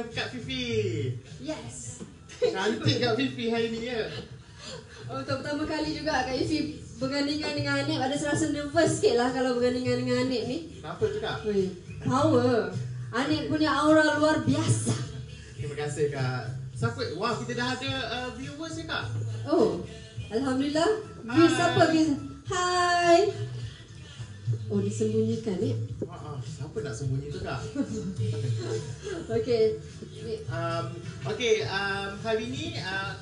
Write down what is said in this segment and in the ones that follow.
dengan Kak Fifi. Yes. Cantik Kak Fifi hari ni ya. Untuk pertama kali juga Kak Ifi bergandingan dengan Anik. Ada rasa nervous sikit lah kalau bergandingan dengan Anik ni. Kenapa tu Kak? Power. Anik punya aura luar biasa. Terima kasih Kak. Siapa? Wah, kita dah ada viewers ya Kak? Oh, Alhamdulillah. Hai. Siapa? Hai. Oh, disembunyikan ni. Siapa nak sembunyi tu Kak? Okey. Hari ni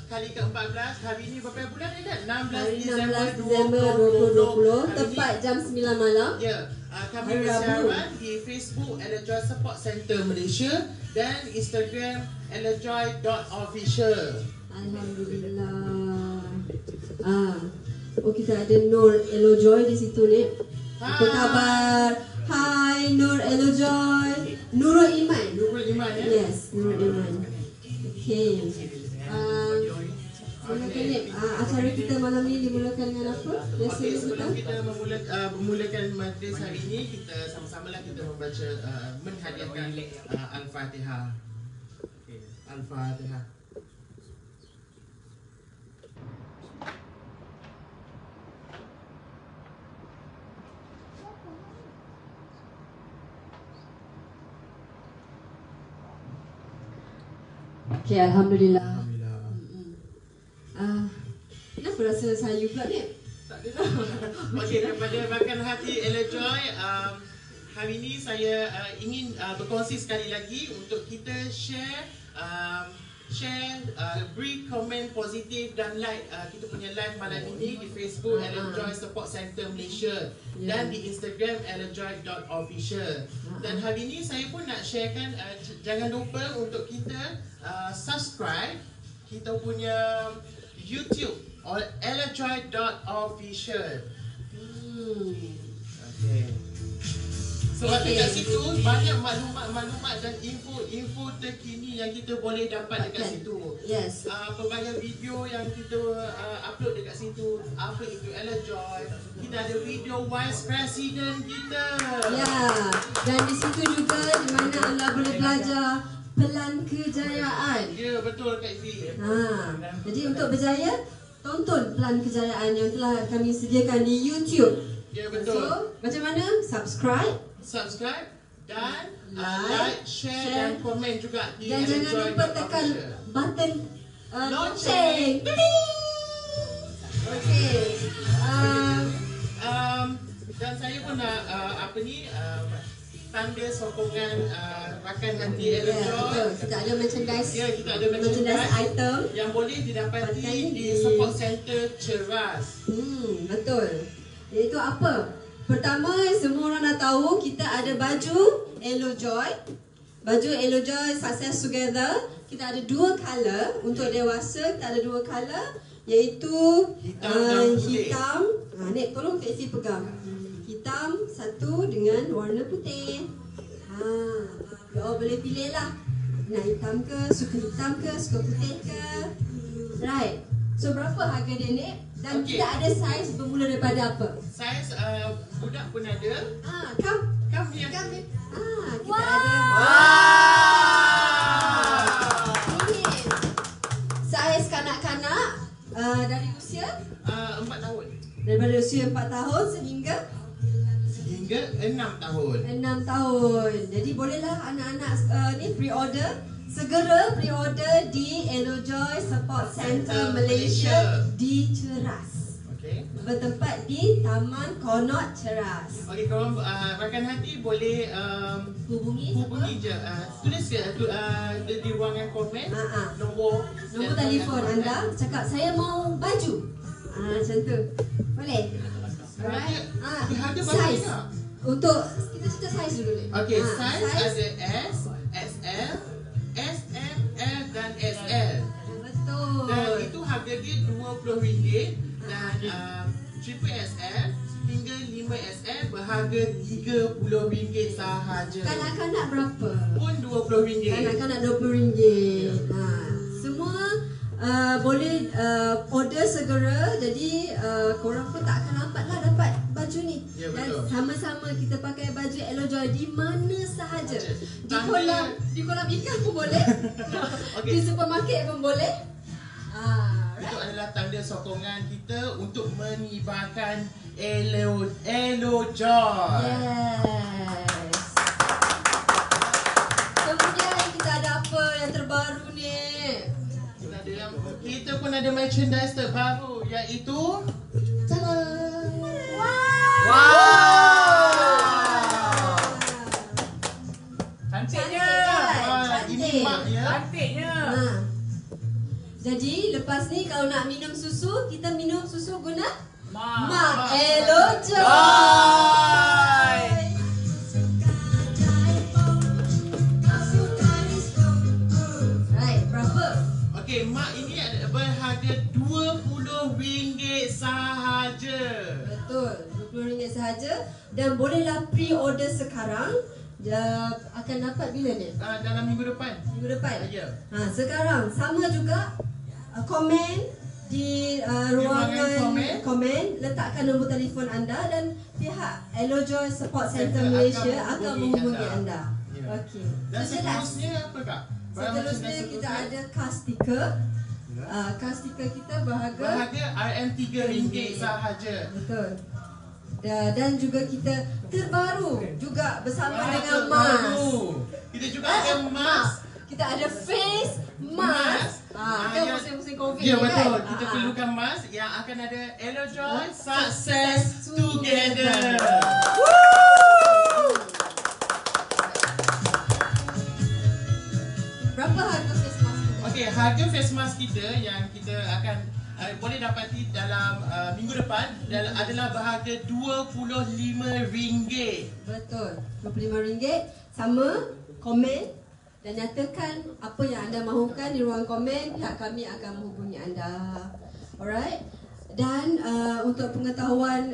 kali ke-14. Hari ni berapa bulan ni Kak? 16 Desember 2020. Tepat jam 9 malam. Ya. Kami Hari Rabu. bersiaran di Facebook Elejoy Support Center Malaysia dan Instagram elejoy.official. Alhamdulillah. Oh, kita ada Nur Elojoy di situ ni. Apa khabar? Hai Nur Elojoy. Nurul Iman. Nurul Iman ya? Yes, Nurul Iman. Okay. Mulakan ni. Acara kita malam ni dimulakan dengan apa? Biasanya Sebelum kita. kita memulakan majlis hari ini, kita sama-sama lah kita membaca menghadiahkan Al-Fatihah. Al-Fatihah. Okay, Alhamdulillah. Alhamdulillah. Kenapa rasa saya pula ni? Tak ada lah. Okey, daripada Makan Hati Elejoy, hari ini saya ingin berkongsi sekali lagi untuk kita share, beri komen positif dan like kita punya live malam ini di Facebook Elejoy Support Center Malaysia dan di Instagram elejoy.official. Dan hari ini saya pun nak sharekan, jangan lupa untuk kita subscribe kita punya YouTube elejoy.official. Okay. Sebab dekat situ banyak maklumat dan info terkini yang kita boleh dapat dekat situ. Yes. Pelbagai video yang kita upload dekat situ. Apa itu Elejoy? Kita ada video Vice President kita. Ya. Dan di situ juga di mana anda boleh belajar pelan kejayaan. Ya, betul Kak Ifi. Jadi untuk berjaya, tonton pelan kejayaan yang telah kami sediakan di YouTube. Ya, betul. So, macam mana? Subscribe dan like, share dan komen juga di dan jangan lupa tekan button lonceng. Okey. Dan saya pun nak tanda sokongan Makan Hati Elejoy. Kita ada merchandise. Ya, kita ada merchandise item yang boleh didapati di Support Center Ceras. Betul. Iaitu apa? Pertama, semua orang dah tahu kita ada baju Elojoy. Baju Elojoy Success Together. Kita ada dua color. Untuk dewasa kita ada dua color, iaitu hitam. Nek tolong Kak Ifi pegang. Hitam satu dengan warna putih. Boleh pilih lah. Nak hitam ke, suka hitam ke, suka putih ke. Right. So berapa harga dia ni? Dan kita ada saiz bermula daripada apa? Saiz budak pun ada. Come ya. Kita ada. Ini saiz kanak-kanak dari usia 4 tahun. Daripada usia 4 tahun sehingga 6 tahun. 6 tahun. Jadi bolehlah anak-anak ni pre-order. Segera pre-order di Elojoy Support Center Malaysia di Ceras. Okey. Bertempat di Taman Konot Ceras. Okey, korang Makan Hati boleh hubungi je. Tulis di ruangan komen nombor telefon anda. Cakap saya mau baju. Macam tu. Boleh? Alright. Saiz. Untuk kita cerita saiz dulu ni. Okey, saiz ada S, XL, SM, L dan XL. Betul. Dan itu harga dia RM20 dan triple XL hingga 5XL berharga RM30 sahaja. Kanak-kanak berapa? Pun RM20. Kanak-kanak RM20. Semua boleh order segera. Jadi korang pun tak akan lambat lah dapat baju ni. Ya, Dan betul. sama-sama kita pakai baju Elojoy di mana sahaja. Di Tanda- kolam ikan pun boleh. Okey. Di supermarket pun boleh. Itu adalah tanda sokongan kita untuk mengibarkan Elojoy. Yes. Kemudian kita ada apa yang terbaru ni? Kita pun ada merchandise terbaru, iaitu tada! Cantiknya. Kan? Ini mak ya. Cantiknya. Jadi lepas ni kalau nak minum susu, kita minum susu guna Mak. Mak Elojoy. Right, berapa? Okey, mak ini ada berharga RM20 sahaja. Betul, RM20 sahaja dan bolehlah pre-order sekarang. Dia akan dapat bila ni? Dalam minggu depan. Minggu depan. Ya. Sekarang sama juga komen di ruangan ruangan komen, letakkan nombor telefon anda dan pihak Elojoy Support Center Center Malaysia akan akan menghubungi menghubungi anda. anda. Ya. Okey. Dan So, jelas. seterusnya apa kak? Barang Seterusnya merchandise kita seterusnya? ada kas stiker. Kas stiker kita berharga Berharga RM3 sahaja. betul. Dan juga kita terbaru juga bersama Wah, dengan terbaru. Mas. Kita juga ada mask. Kita ada face mask. Kan Ya. musim-musim Covid Ya ni betul, kan? kita perlukan mask yang akan ada Elojoy Success Together. Berapa harga face mask kita? Okey, harga face mask kita yang kita akan boleh dapati dalam minggu depan adalah berharga RM25. Betul, RM25. Sama, komen dan nyatakan apa yang anda mahukan di ruang komen. Pihak kami akan menghubungi anda. Alright. Dan untuk pengetahuan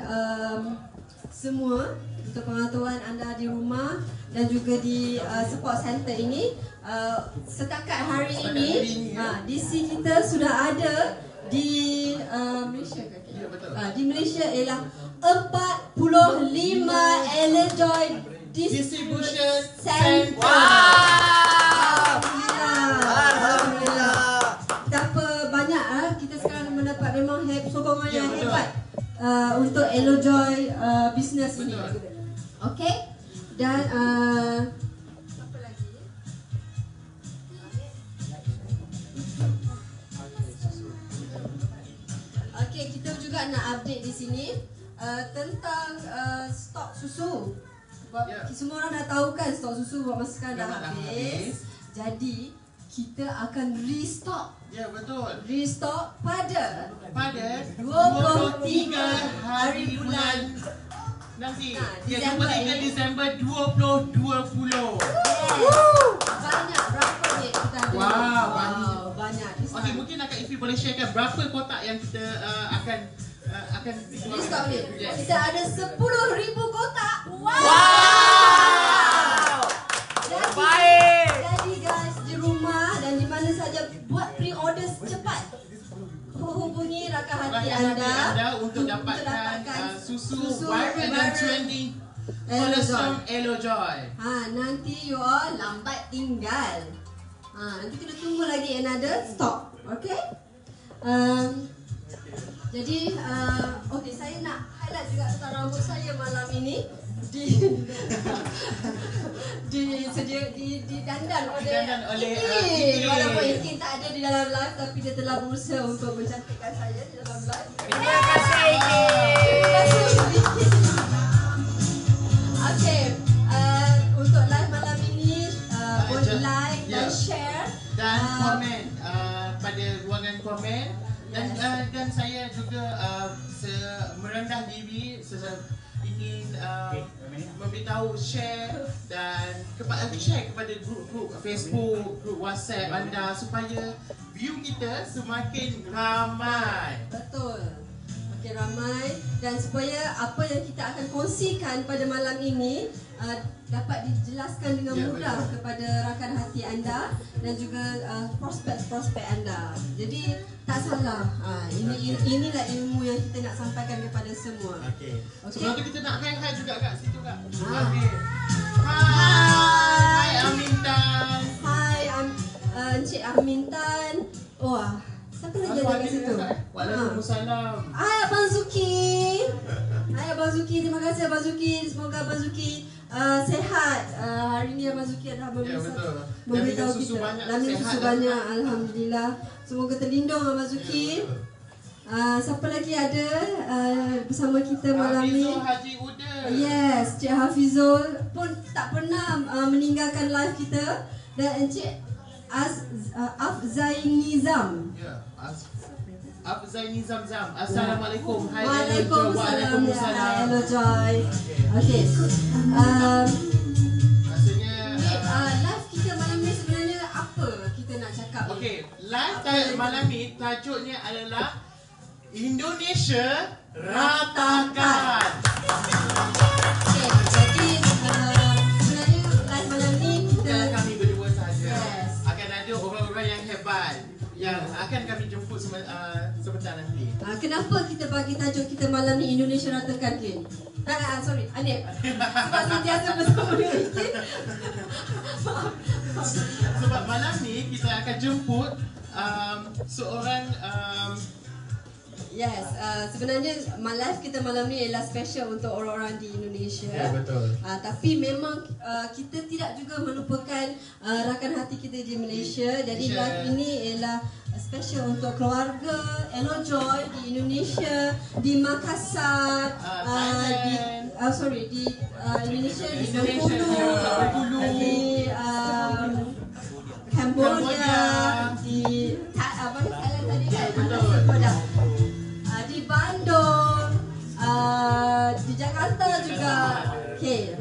semua, untuk pengetahuan anda di rumah dan juga di support center ini, setakat hari ini DC kita sudah ada di Malaysia ke? Ya betul. Di Malaysia ialah 45 Elojoy Distribution Center. Wow. Alhamdulillah. Betapa banyak kita sekarang mendapat memang sokongan Ya, yang betul. hebat untuk Elojoy business ini. Betul. Okey. Dan apa lagi? Okey, kita juga nak update di sini tentang stok susu. Ya. Semua orang dah tahu kan stok susu buat masa sekarang dah Dah habis. habis. Jadi kita akan restock. Ya betul. Restock pada Pada 23 hari bulan nanti. Ya, Disember 23 ini. Disember 2020. banyak berapa ni kita ada? Wow, banyak. Banyak. Okey, mungkin Kak Ifi boleh sharekan berapa kotak yang kita akan Restock ni. Yes. Kita ada 10,000 kotak. Jadi, Baik. Jadi guys di rumah dan di mana saja buat pre-order cepat. Hubungi rakan hati anda untuk dapatkan susu viral dan trending Colostrum Elojoy. Nanti you all lambat tinggal. Nanti kita tunggu lagi another stock. Okay? Jadi okay, saya nak highlight juga tentang rambut saya malam ini didandan oleh Ikin. Walaupun Ikin tak ada di dalam live, tapi dia telah berusaha untuk mencantikkan saya di dalam live. Terima kasih Iki. Terima kasih Ikin. Okay, untuk live malam ini boleh like dan share dan komen pada ruangan komen dan saya juga merendah diri ingin memberitahu share dan share kepada grup-grup Facebook, grup WhatsApp anda supaya view kita semakin ramai. Betul. Okey, ramai. dan supaya apa yang kita akan kongsikan pada malam ini dapat dijelaskan dengan mudah kepada rakan hati anda dan juga prospek-prospek anda. Jadi tak salah. Inilah ilmu yang kita nak sampaikan kepada semua. Okey. Okey. Sebelum tu kita nak hai juga kat situ kak. Ah. Okey. Hai Amintan. Hai Encik Amintan. Wah, siapa lagi ada kat situ? Waalaikumsalam. Hai Abang Zuki. Hai Abang Zuki, terima kasih Abang Zuki. Semoga Abang Zuki sehat. Hari ni Abang Zuki adalah memberitahu kita. Dan minum susu banyak, alhamdulillah. Semoga terlindung Abang Zuki. Siapa lagi ada bersama kita malam ni? Hafizul Haji Uda. Yes, Cik Hafizul pun tak pernah meninggalkan live kita. Dan Encik Afzainizam. Ya, Afzainizam. Assalamualaikum. Hai Waalaikumsalam. Waalaikumsalam. Hello Joy. Okey. Maksudnya Live kita malam ni sebenarnya apa kita nak cakap? okey, live malam ni tajuknya adalah Indonesia Ratakan. Okey, jadi sebenarnya live malam ni kita Kami berdua sahaja. Yes. Akan ada orang-orang yang hebat yang akan kami jemput sebentar nanti. kenapa kita bagi tajuk kita malam ni Indonesia Ratakan ke? Sorry, Anip. Sebab sentiasa bersama dengan kita. Sebab malam ni kita akan jemput seorang Yes, sebenarnya live kita malam ni ialah special untuk orang-orang di Indonesia. Ya, betul. Tapi memang kita tidak juga melupakan rakan hati kita di Malaysia. Jadi live ini ialah special untuk keluarga Elo Joy di Indonesia, di Makassar, di Indonesia, di Bengkulu, di Cambodia, di Thailand tadi kan? Betul. Di Bandung, di Jakarta juga, okay.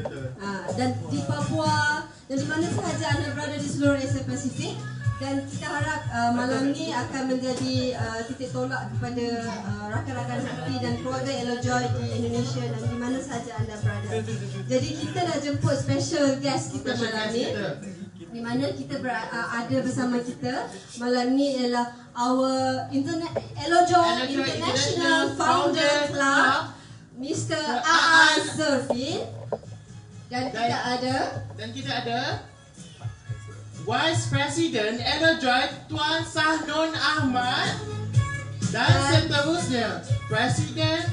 Dan di Papua dan di mana sahaja anda berada di seluruh Asia Pasifik. Dan kita harap malam ni akan menjadi titik tolak kepada rakan-rakan hati dan keluarga Elo Joy di Indonesia dan di mana sahaja anda berada. Jadi kita nak jemput special guest kita malam ni, di mana kita ada bersama kita malam ni ialah our Elo Joy International Founder Club, Mr. Aan Zerfin, dan kita ada Vice President Elo Joy Tuan Sahnun Ahmad dan seterusnya Presiden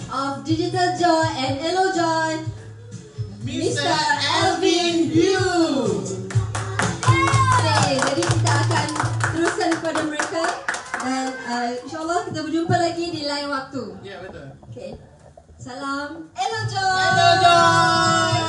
of Digital Joy and Elo Joy, Mr. Alvin Yu. Okay, jadi kita akan teruskan kepada mereka dan insyaAllah kita berjumpa lagi di lain waktu. Ya, betul. Okay, salam Elo Joy. Elo Joy.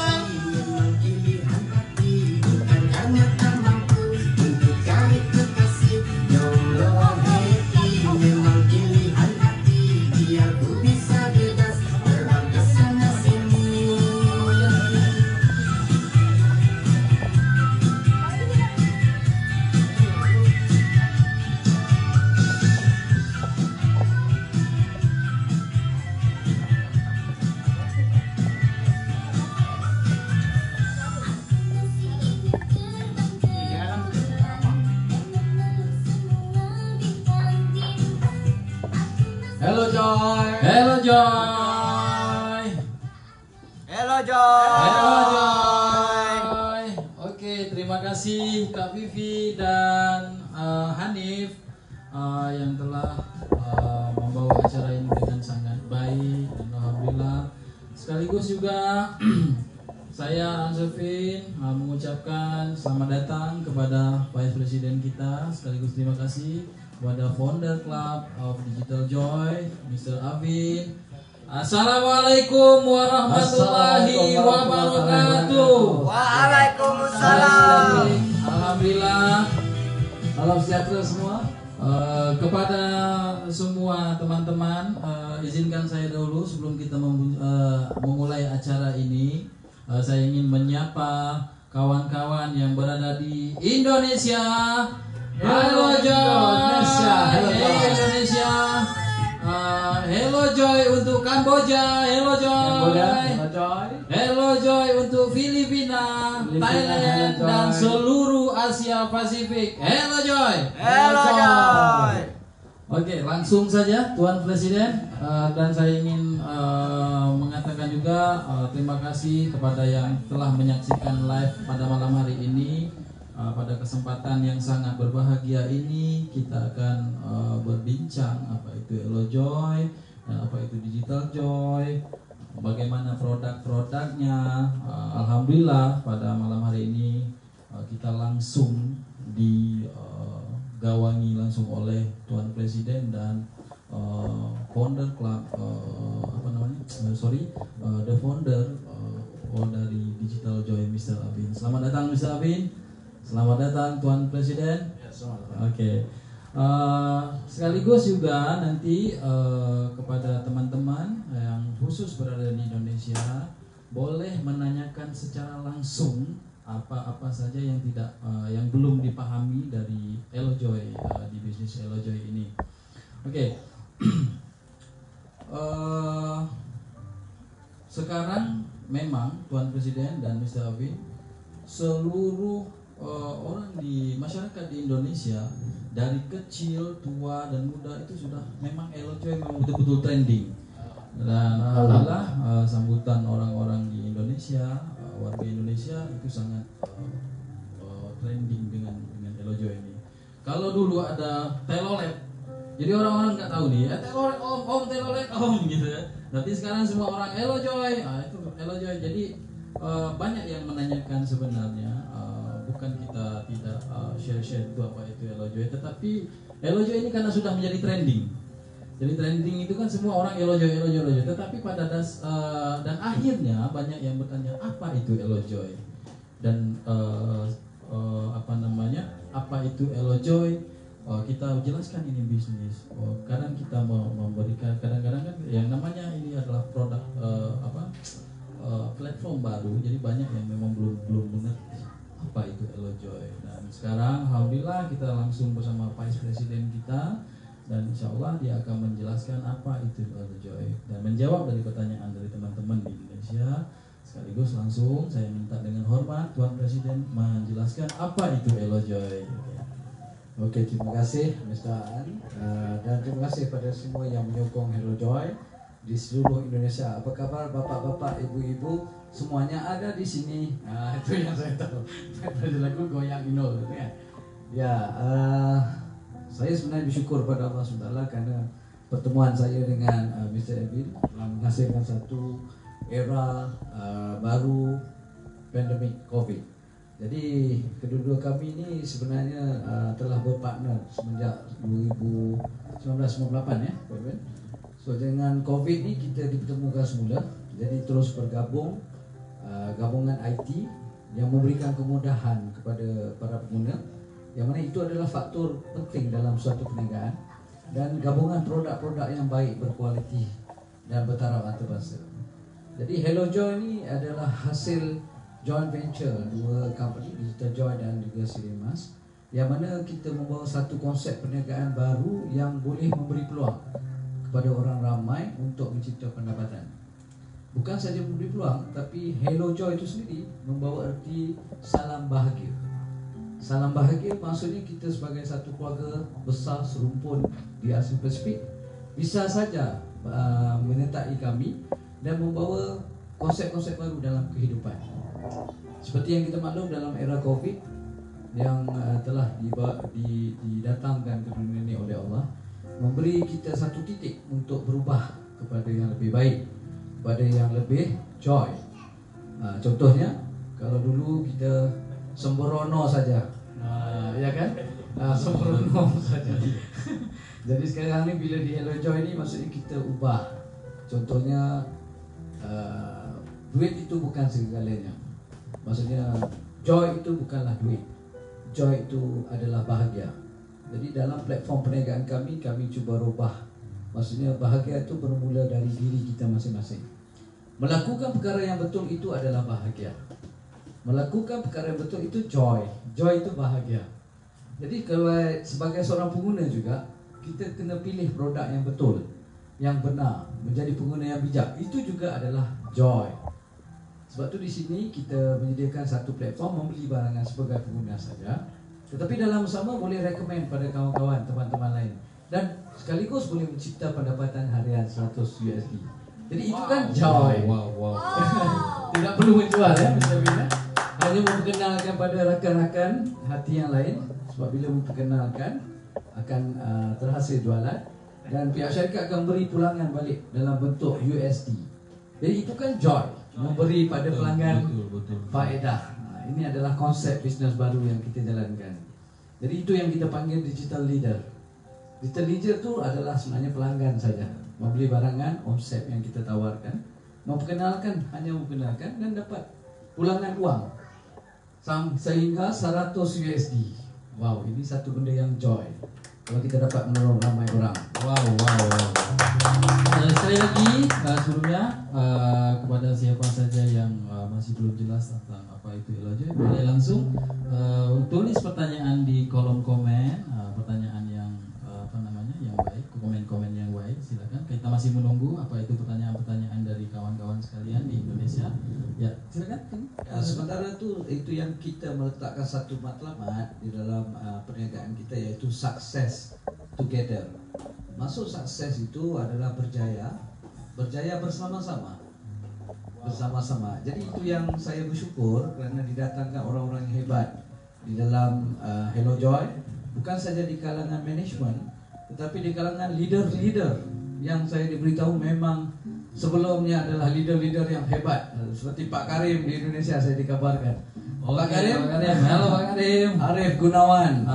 Hello Joy. Hello Joy. Hello Joy. Hello Joy. Oke, terima kasih Kak Vivi dan Hanif yang telah membawa acara ini dengan sangat baik dan alhamdulillah. Sekaligus juga saya Anzafin mengucapkan selamat datang kepada Vice President kita. Sekaligus terima kasih kepada Founder Club of Digital Joy, Mr. Avin. Assalamualaikum warahmatullahi wabarakatuh. Waalaikumsalam. Alhamdulillah. Salam sejahtera semua. Kepada semua teman-teman, izinkan saya dahulu sebelum kita memulai acara ini, saya ingin menyapa kawan-kawan yang berada di Indonesia. Halo Joy, Indonesia. Hello Joy untuk Kamboja, hello Joy. Hello Joy. Hello Joy untuk Filipina, Thailand, hello, dan Joy. seluruh Asia Pasifik. Hello Joy. Hello Joy. Oke, langsung saja Tuan Presiden, dan saya ingin mengatakan juga terima kasih kepada yang telah menyaksikan live pada malam hari ini. Pada kesempatan yang sangat berbahagia ini kita akan berbincang apa itu Elo Joy dan apa itu Digital Joy, bagaimana produk-produknya. Alhamdulillah pada malam hari ini kita langsung digawangi langsung oleh Tuan Presiden dan founder club the founder dari Digital Joy, Mr. Abin. Selamat datang Mr. Abin. Selamat datang Tuan Presiden. Oke. Sekaligus juga nanti kepada teman-teman yang khusus berada di Indonesia boleh menanyakan secara langsung apa-apa saja yang yang belum dipahami dari Elo Joy di bisnis Elo Joy ini. Oke. Sekarang memang Tuan Presiden dan Mr. Abin, seluruh orang di masyarakat di Indonesia dari kecil, tua dan muda itu sudah memang Elo Joy memang betul-betul trending. Dan alhamdulillah sambutan orang-orang di Indonesia, warga Indonesia itu sangat trending dengan Elo Joy ini. Kalau dulu ada telolet, jadi orang-orang nggak tahu nih, telolet om telolet om gitu ya. Tapi sekarang semua orang Elo Joy, itu Elo Joy. Jadi banyak yang menanyakan sebenarnya. Bukan kita tidak share itu apa itu Elo Joy, tetapi Elo Joy ini karena sudah menjadi trending. Jadi trending itu kan semua orang Elo Joy. Tetapi pada dan akhirnya banyak yang bertanya apa itu Elo Joy dan apa itu Elo Joy. Kita jelaskan ini bisnis. Kadang kita memberikan, kadang-kadang kan yang namanya ini adalah produk platform baru. Jadi banyak yang memang belum mengerti apa itu Elo Joy. Dan sekarang alhamdulillah kita langsung bersama Vice President kita, dan insya Allah dia akan menjelaskan apa itu Elo Joy dan menjawab dari pertanyaan dari teman-teman di Indonesia. Sekaligus langsung saya minta dengan hormat Tuan Presiden menjelaskan apa itu Elo Joy. Oke, terima kasih Mr. An, dan terima kasih pada semua yang menyokong Elo Joy di seluruh Indonesia. Apa kabar bapak-bapak, ibu-ibu, semuanya ada di sini. Itu yang saya tahu. Ada lagu goyang Inul, kan? Ya, saya sebenarnya bersyukur pada Allah SWT karena pertemuan saya dengan Mr. Abin telah menghasilkan satu era baru pandemik COVID. Jadi kedua-dua kami ini sebenarnya telah berpartner semenjak 1998 ya, Pak Abin. So dengan COVID ni kita dipertemukan semula, jadi terus bergabung, gabungan IT yang memberikan kemudahan kepada para pengguna, yang mana itu adalah faktor penting dalam suatu perniagaan, dan gabungan produk-produk yang baik, berkualiti dan bertaraf antarabangsa. Jadi Elo Joy ni adalah hasil joint venture dua company, Digital Joy dan juga Sirimas, yang mana kita membawa satu konsep perniagaan baru yang boleh memberi peluang kepada orang ramai untuk mencipta pendapatan. Bukan saja memberi peluang, tapi Elo Joy itu sendiri membawa erti salam bahagia. Salam bahagia maksudnya kita sebagai satu keluarga besar serumpun di Asia Pasifik bisa saja menyertai kami dan membawa konsep-konsep baru dalam kehidupan. Seperti yang kita maklum dalam era COVID yang telah didatangkan ke dunia ini oleh Allah, memberi kita satu titik untuk berubah kepada yang lebih baik, kepada yang lebih joy. Contohnya, kalau dulu kita sembrono saja, ya kan? Sembrono saja. Jadi sekarang ni bila di Elo Joy ni maksudnya kita ubah. Contohnya, duit itu bukan segalanya. Maksudnya joy itu bukanlah duit. Joy itu adalah bahagia. Jadi dalam platform perniagaan kami cuba rubah. Maksudnya bahagia itu bermula dari diri kita masing-masing. Melakukan perkara yang betul itu adalah bahagia. Melakukan perkara yang betul itu joy. Joy itu bahagia. Jadi kalau sebagai seorang pengguna juga, kita kena pilih produk yang betul. yang benar, menjadi pengguna yang bijak. Itu juga adalah joy. Sebab tu di sini kita menyediakan satu platform membeli barangan sebagai pengguna saja, tetapi dalam sama boleh recommend pada kawan-kawan, teman-teman lain, dan sekaligus boleh mencipta pendapatan harian 100 USD. Jadi itu kan joy. Wow. Tidak perlu menjual ya, Mr. Bin. Hanya memperkenalkan pada rakan-rakan hati yang lain. Sebab bila memperkenalkan akan terhasil jualan, dan pihak syarikat akan beri pulangan balik dalam bentuk USD. Jadi itu kan joy, memberi pada pelanggan betul. faedah. Ini adalah konsep bisnes baru yang kita jalankan. Jadi itu yang kita panggil digital leader. Digital leader tu adalah sebenarnya pelanggan saja, membeli barangan, omset yang kita tawarkan, hanya memperkenalkan dan dapat pulangan uang sehingga 100 USD. Wow, ini satu benda yang joy kalau kita dapat menolong ramai orang. Wow. Sekali lagi sebelumnya kepada siapa saja yang masih belum jelas tentang apa itu Elojoy, boleh langsung tulis pertanyaan di kolom komen, pertanyaan yang yang baik, komen-komen yang baik, silakan. Kita masih menunggu apa itu pertanyaan-pertanyaan dari kawan-kawan sekalian di Indonesia. Ya, silakan. Sementara itu yang kita meletakkan satu matlamat di dalam perniagaan kita, yaitu success together. Maksud sukses itu adalah berjaya bersama-sama. Jadi itu yang saya bersyukur kerana didatangkan orang-orang yang hebat di dalam Elojoy, bukan saja di kalangan manajemen, tetapi di kalangan leader-leader yang saya diberitahu memang sebelumnya adalah leader-leader yang hebat, seperti Pak Karim di Indonesia saya dikabarkan. Pak Karim, halo Pak Karim. Arif Gunawan.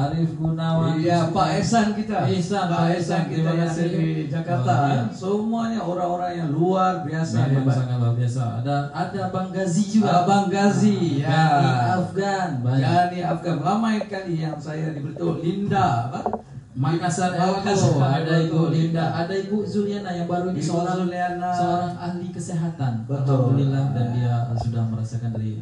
Iya, Pak Ehsan kita. Pak Ehsan kita yang ada di Jakarta. Semuanya orang-orang yang luar biasa hebat. Sangat luar biasa. Ada Bang Gazi juga. Abang Gazi, ya. Gani Afgan. Ramai kali yang saya diberitahu. Linda, apa? Makassar, ada Ibu Linda, ada Ibu Zuliana yang baru ini seorang ahli kesehatan. Betul. Alhamdulillah, dan dia sudah merasakan dari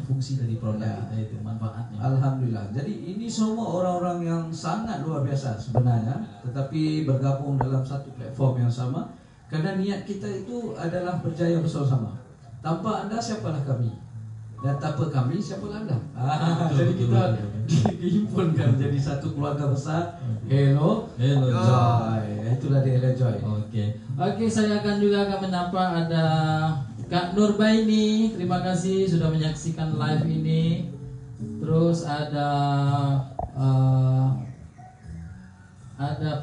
fungsi dari produk kita itu, manfaatnya. Alhamdulillah. Jadi ini semua orang-orang yang sangat luar biasa sebenarnya, tetapi bergabung dalam satu platform yang sama karena niat kita itu adalah berjaya bersama-sama. Tanpa anda siapalah kami, dan tanpa kami siapalah anda. Jadi kita dihimpunkan jadi satu keluarga besar. Elojoy. Itulah dia Elojoy. Oke, saya akan menyapa ada Kak Nurbaini. Terima kasih sudah menyaksikan live ini. Terus ada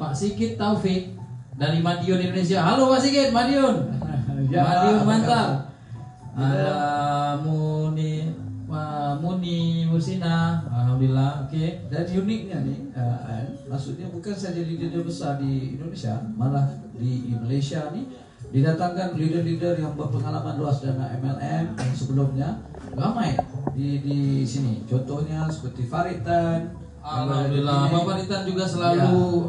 Pak Sigit Taufik dari Madiun Indonesia. Halo Pak Sigit, Madiun. Madiun mantap. Ada Muni Mursina, alhamdulillah. Dan uniknya nih, maksudnya bukan saja leader besar di Indonesia, malah di Malaysia nih didatangkan leader-leader yang berpengalaman luas dana MLM yang sebelumnya ramai di sini. Contohnya seperti Farid Tan. Alhamdulillah, Bang Farid Tan juga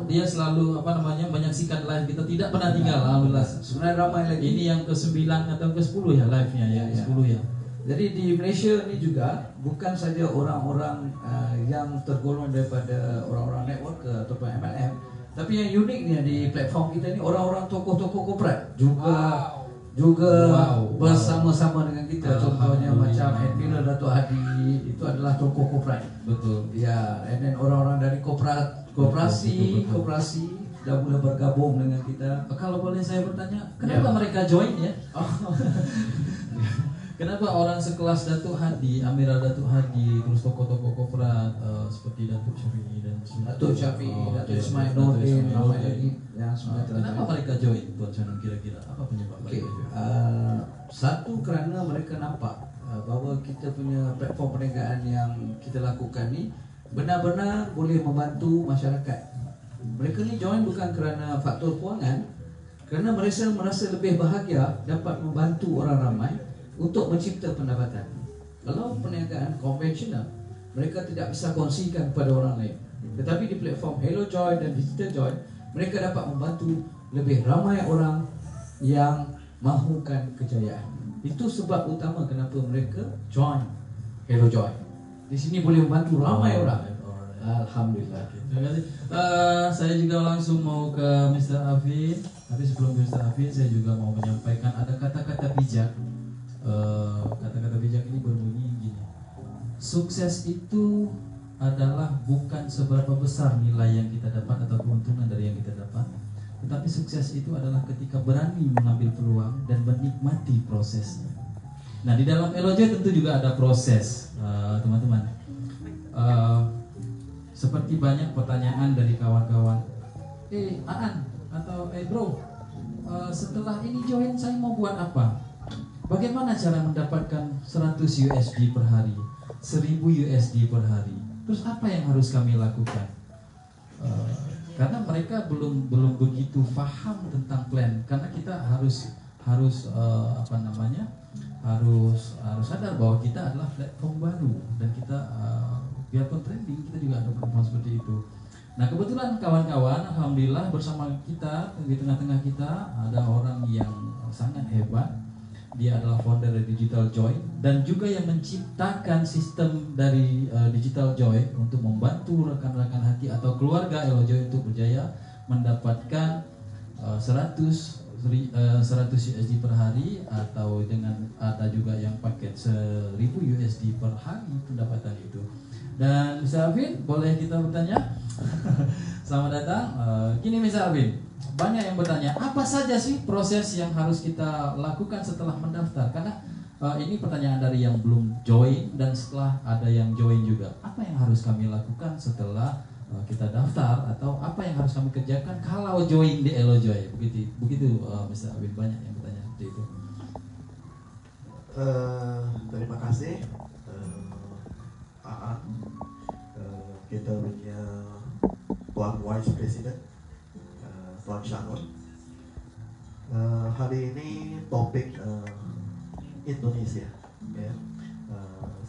dia selalu menyaksikan live kita, tidak pernah tinggal. Alhamdulillah. Sebenarnya ramai lagi. Ini yang ke-9 atau ke-10 ya live-nya ya, 10 ya. Jadi di Malaysia ini juga bukan saja orang-orang yang tergolong daripada orang-orang network ataupun MLM, tapi yang uniknya di platform kita ini orang-orang tokoh-tokoh korporat juga bersama-sama dengan kita. Contohnya macam Edwina Datuk Hadi, itu adalah tokoh korporat. Betul. Ya, and then orang-orang dari koperasi sudah mulai bergabung dengan kita. Kalau boleh saya bertanya, kenapa mereka join ya? Kenapa orang sekelas Datuk Hadi, Amira Datuk Hadi, terus tokoh-tokoh korporat seperti Datuk Syafi'i dan Datuk Ismail Nordin, ramai lagi yang sebenarnya telah kenapa mereka join, Tuan Shannon, kira-kira apa penyebab mereka join? Satu, kerana mereka nampak bahawa kita punya platform perniagaan yang kita lakukan ni benar-benar boleh membantu masyarakat. Mereka ni join bukan kerana faktor kewangan, kerana mereka merasa lebih bahagia dapat membantu orang ramai untuk mencipta pendapatan. Kalau perniagaan konvensional, mereka tidak bisa kongsikan kepada orang lain. Tetapi di platform Elojoy dan Digital Joy, mereka dapat membantu lebih ramai orang yang mahukan kejayaan. Itu sebab utama kenapa mereka join Elojoy. Di sini boleh membantu ramai orang. Alhamdulillah. Terima kasih. Saya juga langsung mau ke Mr. Afin. Tapi sebelum ke Mr. Afin, saya juga mau menyampaikan ada kata-kata bijak. Kata-kata bijak ini berbunyi gini. Sukses itu adalah bukan seberapa besar nilai yang kita dapat atau keuntungan dari yang kita dapat, tetapi sukses itu adalah ketika berani mengambil peluang dan menikmati prosesnya. Nah, di dalam Elojoy tentu juga ada proses, teman-teman. Seperti banyak pertanyaan dari kawan-kawan, Aan atau bro, setelah ini join saya mau buat apa? Bagaimana cara mendapatkan 100 USD per hari, 1000 USD per hari? Terus apa yang harus kami lakukan? Karena mereka belum begitu paham tentang plan. Karena kita harus harus sadar bahwa kita adalah platform baru dan kita biarpun trending kita juga ada platform seperti itu. Nah, kebetulan kawan-kawan, alhamdulillah bersama kita di tengah-tengah kita ada orang yang sangat hebat. Dia adalah founder dari Digital Joy dan juga yang menciptakan sistem dari Digital Joy untuk membantu rekan-rekan hati atau keluarga Elojoy untuk berjaya mendapatkan 100 USD per hari, atau dengan ada juga yang paket 1000 USD per hari pendapatan itu. Dan Mr. Alvin, boleh kita bertanya? Selamat datang. Gini Mr. Alvin, banyak yang bertanya, apa saja sih proses yang harus kita lakukan setelah mendaftar? Karena ini pertanyaan dari yang belum join dan setelah ada yang join juga. Apa yang harus kami lakukan setelah kita daftar, atau apa yang harus kami kerjakan kalau join di Elojoy? Begitu Mr. Alvin, banyak yang bertanya seperti itu. Terima kasih Aan, kita punya Tuan Vice President Tuan Shanun. Hari ini topik Indonesia, ya.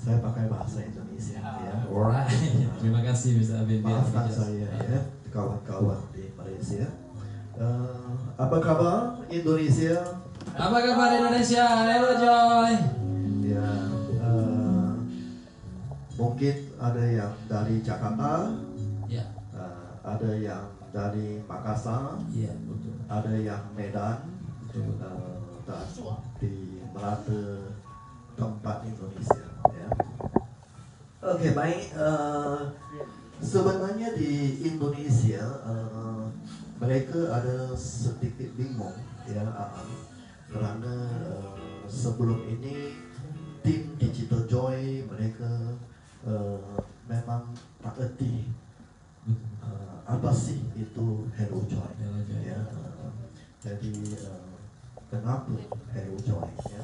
Saya pakai bahasa Indonesia, ya. Alright, terima kasih Mr. Alvin. Maafkan saya, ya, kawan-kawan di Malaysia. Apa kabar Indonesia? Apa kabar Indonesia? Elojoy. Ya, mungkin ada yang dari Jakarta, Ya, ada yang dari Makassar, iya betul. ada yang Medan, Betul. dan di merata tempat Indonesia. Ya. Oke, baik. Sebenarnya di Indonesia mereka ada sedikit bingung, ya, karena sebelum ini tim Digital Joy mereka memang tak erti apa sih itu Hello Joy, ya. Jadi kenapa Hello Joy, ya?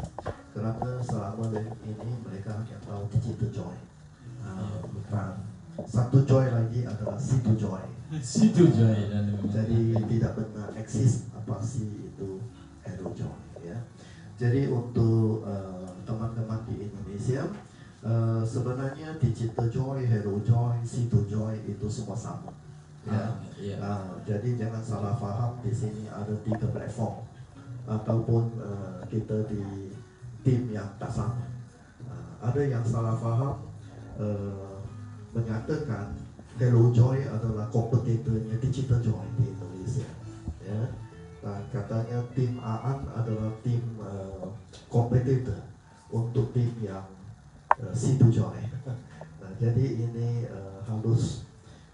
Kerana selama ini mereka hanya tahu Digital Joy, bukan satu joy lagi adalah situ joy. Situ Joy dan Jadi tidak benar eksis apa sih itu Hello Joy, ya. Jadi untuk teman-teman di Indonesia, sebenarnya Digital Joy, Hello Joy, Situ Joy itu semua sama, ya. Iya. Jadi jangan salah faham, di sini ada 3 platform ataupun kita di tim yang tak sama. Ada yang salah faham menyatakan Hello Joy adalah kompetitornya Digital Joy di Indonesia, ya. Katanya tim Aan adalah tim kompetitor untuk tim yang Situ Joy. Nah, jadi ini harus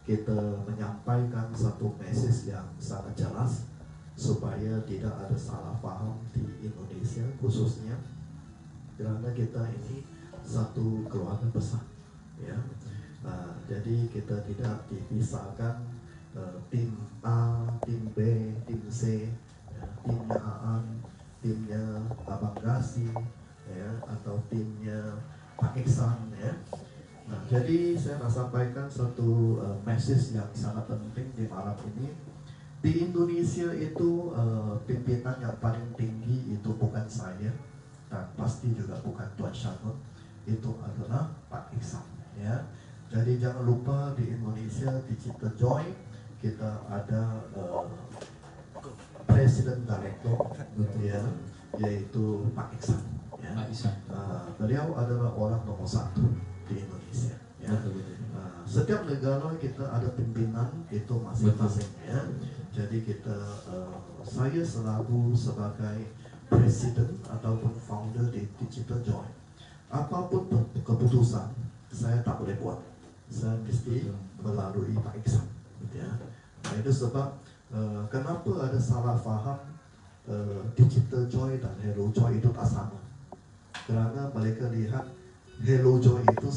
kita menyampaikan satu message yang sangat jelas supaya tidak ada salah paham di Indonesia khususnya, karena kita ini satu keluarga besar, ya. Jadi kita tidak dipisahkan tim A, tim B, tim C, ya, timnya Aan, timnya Abang Gasi, ya, atau timnya Pak Iksan, ya. Nah, jadi saya nak sampaikan satu message yang sangat penting di malam ini. Di Indonesia itu pimpinan yang paling tinggi itu bukan saya dan pasti juga bukan Tuan Shanun, itu adalah Pak Iksan, ya. Jadi jangan lupa di Indonesia Digital Joy kita ada Presiden Director, ya, yaitu Pak Iksan, ya. Beliau adalah orang nomor 1 di Indonesia, ya. setiap negara kita ada pimpinan itu masing-masing ya. Jadi kita saya selaku sebagai presiden ataupun founder di Digital Joy, apapun keputusan saya tak boleh buat, saya mesti melalui Pak Iksan ya. Nah, itu sebab kenapa ada salah faham Digital Joy dan Hello Joy itu tak sama, kerana mereka lihat Hello Joy itu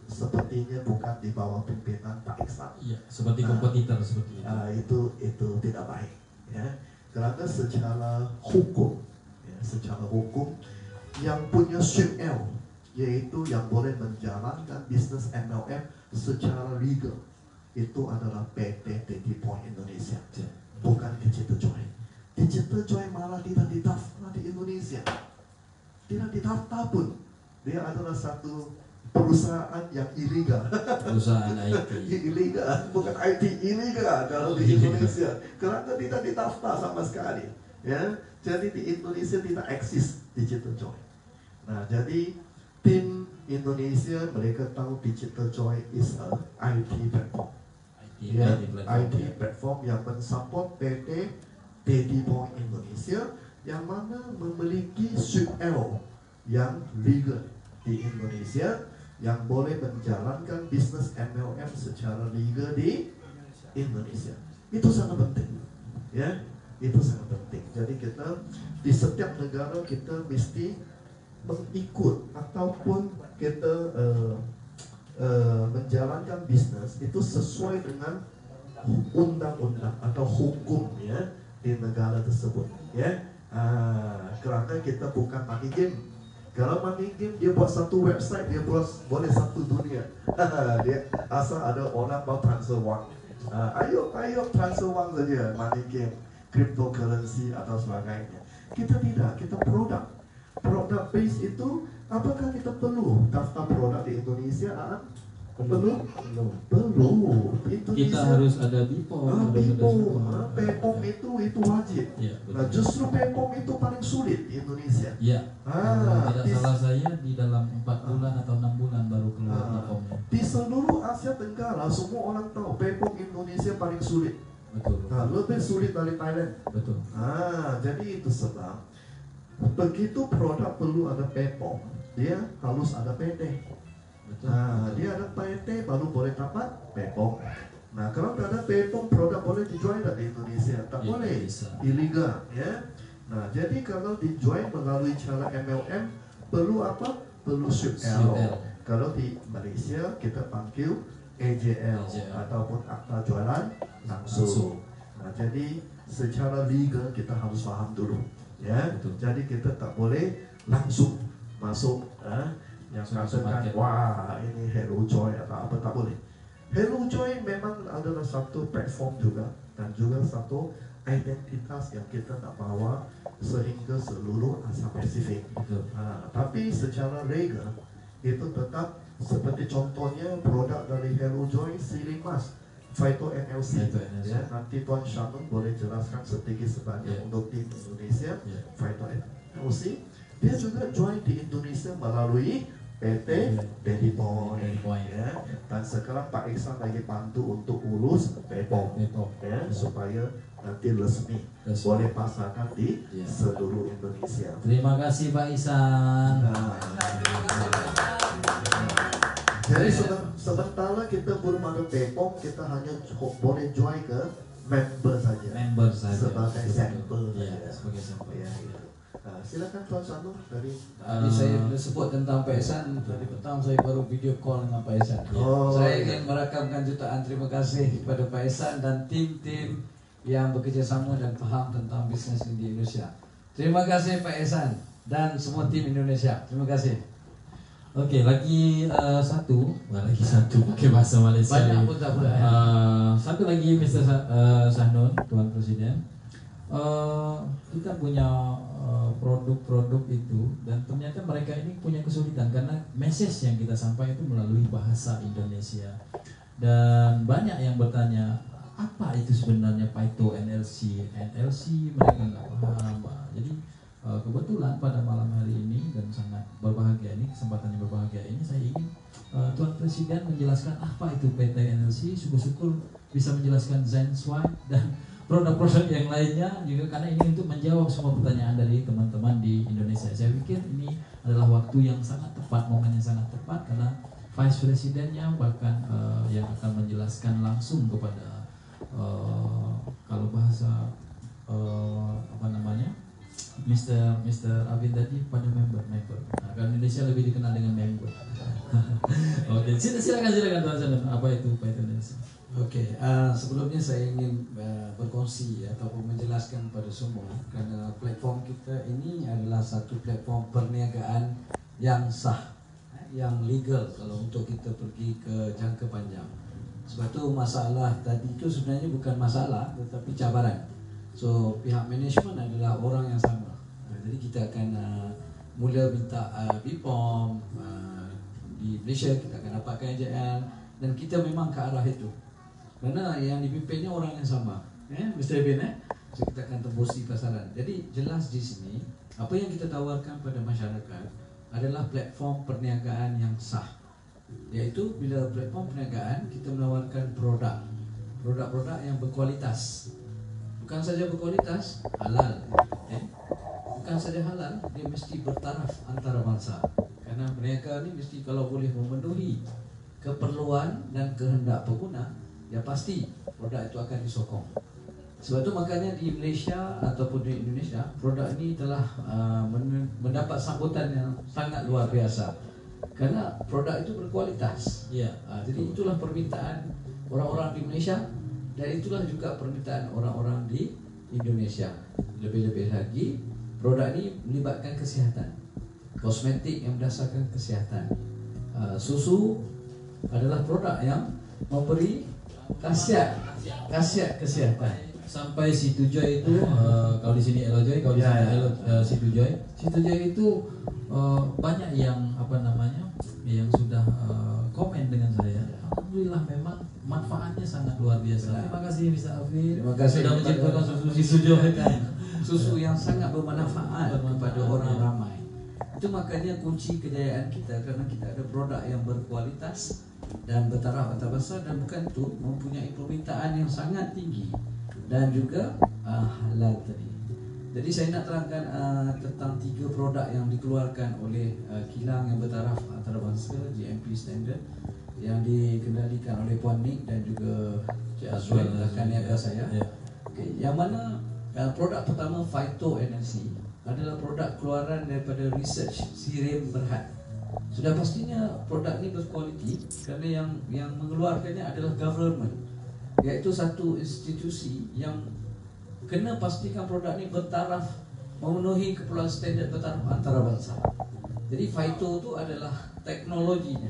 sepertinya bukan di bawah pimpinan Pak Iksan. Iya, seperti kompetitor seperti itu. Itu tidak baik ya. Kerana secara hukum yang punya SIM L, yaitu yang boleh menjalankan bisnis MLM secara legal, itu adalah PT Daddy Point Indonesia, bukan Digital Joy. Digital Joy malah tidak didaftar di Indonesia, tidak didaftar pun. Dia adalah satu perusahaan yang ilegal. Perusahaan IT. Ilegal, bukan IT, ilegal kalau di Indonesia. Kerana tidak didaftar sama sekali. Ya, jadi di Indonesia tidak eksis Digital Joy. Nah, jadi tim Indonesia mereka tahu Digital Joy is a IT platform. IT platform yang mensupport PT Daddy Point Indonesia yang mana memiliki SIM L yang legal di Indonesia, yang boleh menjalankan bisnis MLM secara legal di Indonesia. Itu sangat penting, ya. Itu sangat penting. Jadi kita di setiap negara kita mesti mengikut ataupun kita menjalankan bisnis itu sesuai dengan undang-undang atau hukum ya di negara tersebut, ya. Kerana kita bukan money game. Kalau money game dia buat satu website, dia boleh satu dunia. Dia asal ada orang mau transfer wang, ayo transfer wang saja. Money game, cryptocurrency atau sebagainya. Kita tidak, kita produk base itu. Apakah kita perlu daftar produk di Indonesia? Perlu? Kita harus ada BPOM. BPOM itu wajib. Ya, nah, justru BPOM itu paling sulit di Indonesia. Ya. Tidak salah saya di dalam 4 bulan atau 6 bulan baru keluar BPOM-nya. Di seluruh Asia Tenggara semua orang tahu BPOM Indonesia paling sulit. Betul. Nah, lebih sulit dari Thailand. Betul. Jadi itu sebab begitu produk perlu ada BPOM, dia harus ada PT. Betul. Dia ada PT baru boleh dapat BPOM. Nah, kalau tak ada BPOM, produk boleh dijual di Indonesia, tak Ya, boleh, bisa. ilegal, ya. Nah, jadi kalau dijual melalui cara MLM perlu apa? Perlu SIM L. Kalau di Malaysia kita panggil AJL ataupun akta jualan langsung. Nah, jadi secara legal kita harus paham dulu, ya. Betul. Jadi kita tak boleh langsung masuk yang katakan wah ini Hello Joy atau apa, tak boleh. Hello Joy memang adalah satu platform juga dan juga satu identitas yang kita nak bawa sehingga seluruh Asia Pasifik. Tapi secara legal itu tetap seperti contohnya produk dari Hello Joy Sealing Mask Phyto NLC. Ya, nanti Tuan Shannon boleh jelaskan sedikit sebanyak untuk tim Indonesia. Phyto NLC dia juga join di Indonesia melalui PT Daddy Point, ya. Dan sekarang Pak Iksan lagi bantu untuk urus BPOM, ya, supaya nanti resmi boleh pasarkan di seluruh Indonesia. Terima kasih Pak Iksan. Jadi sementara kita belum ada BPOM, kita hanya boleh join ke member saja. Sebagai sampel. Ya, sebagai sampel. Ya, ya. Silakan Tuan Sanu dari. Tadi saya sebut tentang Pak Ihsan. Tadi petang saya baru video call dengan Pak Ihsan. Saya ingin merakamkan jutaan terima kasih kepada Pak Ihsan dan tim-tim yang bekerja sama dan paham tentang bisnis di Indonesia. Terima kasih Pak Ihsan dan semua tim Indonesia. Terima kasih. Oke, lagi satu pakai bahasa Malaysia. Banyak pun tak boleh. Satu lagi Mr. Sahnun, Tuan Presiden. Kita punya produk-produk itu dan ternyata mereka ini punya kesulitan karena message yang kita sampaikan itu melalui bahasa Indonesia dan banyak yang bertanya apa itu sebenarnya Phyto NLC mereka nggak paham. Jadi kebetulan pada malam hari ini dan sangat berbahagia ini, kesempatannya berbahagia ini, saya ingin Tuan Presiden menjelaskan apa itu PT NLC. Syukur-syukur bisa menjelaskan Zenswine dan produk-produk yang lainnya juga, karena ini untuk menjawab semua pertanyaan dari teman-teman di Indonesia. Saya pikir ini adalah waktu yang sangat tepat, momen yang sangat tepat, karena Vice Presidennya bahkan yang akan menjelaskan langsung kepada kalau bahasa apa namanya, Mr. Avin tadi pada member. Nah, kalau Indonesia lebih dikenal dengan member. Oke, silakan Tuan Sanem, apa itu PT Indonesia? Oke, sebelumnya saya ingin berkongsi ataupun menjelaskan pada semua, karena platform kita ini adalah satu platform perniagaan yang sah, yang legal kalau untuk kita pergi ke jangka panjang. Sebab itu masalah tadi itu sebenarnya bukan masalah tetapi cabaran. So pihak manajemen adalah orang yang sama. Jadi kita akan mula minta BPOM di Malaysia, kita akan dapatkan KJL, dan kita memang ke arah itu. Karena yang dipimpinnya orang yang sama, Mr. Bin, so kita akan tembus di pasaran. Jadi jelas di sini apa yang kita tawarkan pada masyarakat adalah platform perniagaan yang sah. Yaitu bila platform perniagaan kita menawarkan produk-produk yang berkualitas. Bukan saja berkualitas, halal. Bukan saja halal, dia mesti bertaraf antara bangsa. Karena mereka ni mesti kalau boleh memenuhi keperluan dan kehendak pengguna, ya pasti produk itu akan disokong. Sebab itu makanya di Malaysia ataupun di Indonesia, produk ini telah mendapat sambutan yang sangat luar biasa. Karena produk itu berkualitas. Ya, jadi itulah permintaan orang-orang di Malaysia, dan itulah juga permintaan orang-orang di Indonesia. Lebih-lebih lagi, produk ini melibatkan kesihatan. Kosmetik yang berdasarkan kesihatan. Susu adalah produk yang memberi khasiat kesihatan. Sampai Situ Joy itu kalau di sini Elo Joy, kalau di sini Situ Joy. Situ Joy itu banyak yang apa namanya, yang sudah komen dengan saya. Alhamdulillah memang manfaatnya sangat luar biasa. Terima kasih Mr. Afif. Terima kasih sudah menciptakan susu Situ Joy kan. Susu yang sangat bermanfaat kepada orang ramai. Itu makanya kunci kejayaan kita, karena kita ada produk yang berkualitas dan bertaraf antarabangsa, dan bukan itu mempunyai permintaan yang sangat tinggi dan juga halal tadi. Jadi saya nak terangkan tentang 3 produk yang dikeluarkan oleh kilang yang bertaraf antarabangsa GMP standard yang dikendalikan oleh Puan Nik dan juga Cik Azwin rakan niaga saya. Okay. Yang mana produk pertama Phyto NLC adalah produk keluaran daripada research Sirim Berhad. Sudah pastinya produk ini berkualiti kerana yang mengeluarkannya adalah government, iaitu satu institusi yang kena pastikan produk ini bertaraf memenuhi keperluan standard bertaraf antarabangsa. Jadi Phyto itu adalah teknologinya.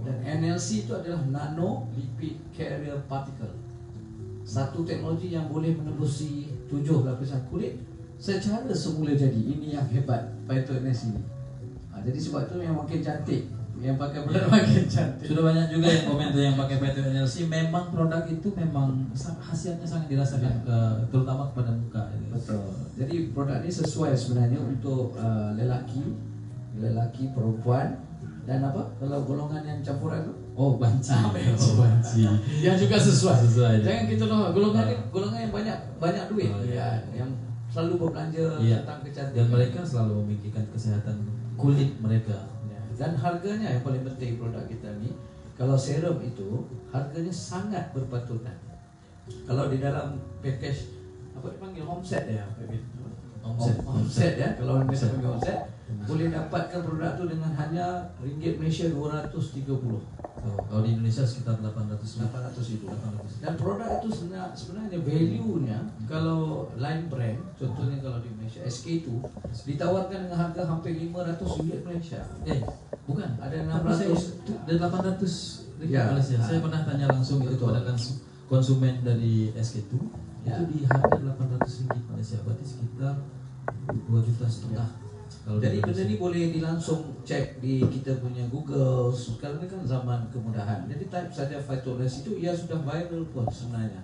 Dan NLC itu adalah nano lipid carrier particle. Satu teknologi yang boleh menembusi 7 lapisan kulit secara semula jadi. Ini yang hebat Phyto NLC ini. Jadi sebab itu yang makin cantik, yang pakai produk makin cantik. Sudah banyak juga yang komen yang pakai Phyto NLC. Memang produk itu memang khasiatnya sangat dirasakan, terutama kepada muka. Betul. Jadi produk ini sesuai sebenarnya untuk lelaki, perempuan, dan apa? Kalau golongan yang campuran tu? Oh, banci. Banci. Yang juga sesuai. Jangan Jangan kita loh golongan yang banyak duit, yang selalu berbelanja tentang kecantikan. Dan mereka selalu memikirkan kesehatan kulit mereka. Dan harganya yang paling penting produk kita ni, kalau serum itu harganya sangat berpatutan. Kalau di dalam package apa dipanggil homset ya, homset ya, kalau orang biasa panggil homset, boleh dapatkan produk tu dengan hanya ringgit Malaysia 230. Kalau di Indonesia sekitar 800 ribu. Dan produk itu sebenarnya value-nya, kalau lain brand, contohnya kalau di Malaysia SK2 ditawarkan dengan harga hampir 500 ringgit Malaysia. Bukan, ada 600 dan 800 ringgit Malaysia. Saya pernah tanya langsung itu kepada konsumen dari SK2, itu di harga 800 ringgit Malaysia, berarti sekitar 2,5 juta. Jadi benda ni boleh dilangsung cek di kita punya Google. Sekarang ni kan zaman kemudahan. Jadi type saja Phyto NLC itu, ia sudah viral pun sebenarnya.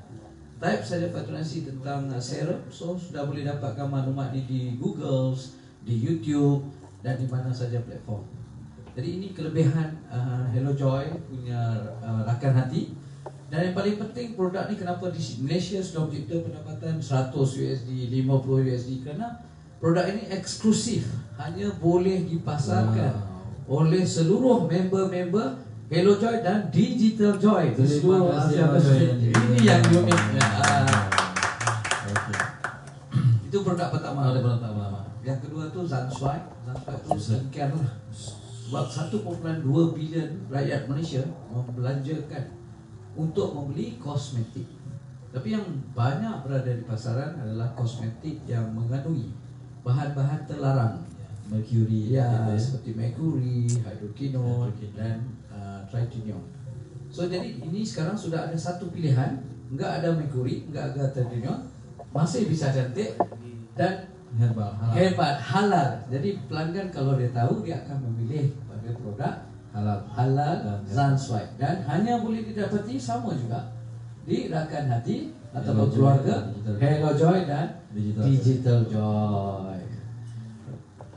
type saja Pak Tun Nasi tentang serum, so sudah boleh dapatkan maklumat ni di Google, di YouTube dan di mana saja platform. Jadi ini kelebihan Hello Joy punya rakan hati. Dan yang paling penting produk ni kenapa di Malaysia sudah mencipta pendapatan 100 USD, 50 USD kerana produk ini eksklusif, hanya boleh dipasarkan oleh seluruh member-member Hello Joy dan Digital Joy di seluruh Asia Pasifik. Ini yang unik. Itu produk pertama. Yang kedua tu Zanswai. Zanswai tu skincare lah. Sebab 1.2 bilion rakyat Malaysia membelanjakan untuk membeli kosmetik. Tapi yang banyak berada di pasaran adalah kosmetik yang mengandungi bahan-bahan terlarang, merkuri, seperti merkuri, hydroquinone dan tritinium. So jadi ini sekarang sudah ada satu pilihan, enggak ada merkuri, enggak ada tritinium, masih bisa cantik dan hebat halal. Jadi pelanggan kalau dia tahu, dia akan memilih pada produk halal Zanswai, dan hanya boleh didapati sama juga di rakan hati atau keluarga Hello Joy dan Digital Joy.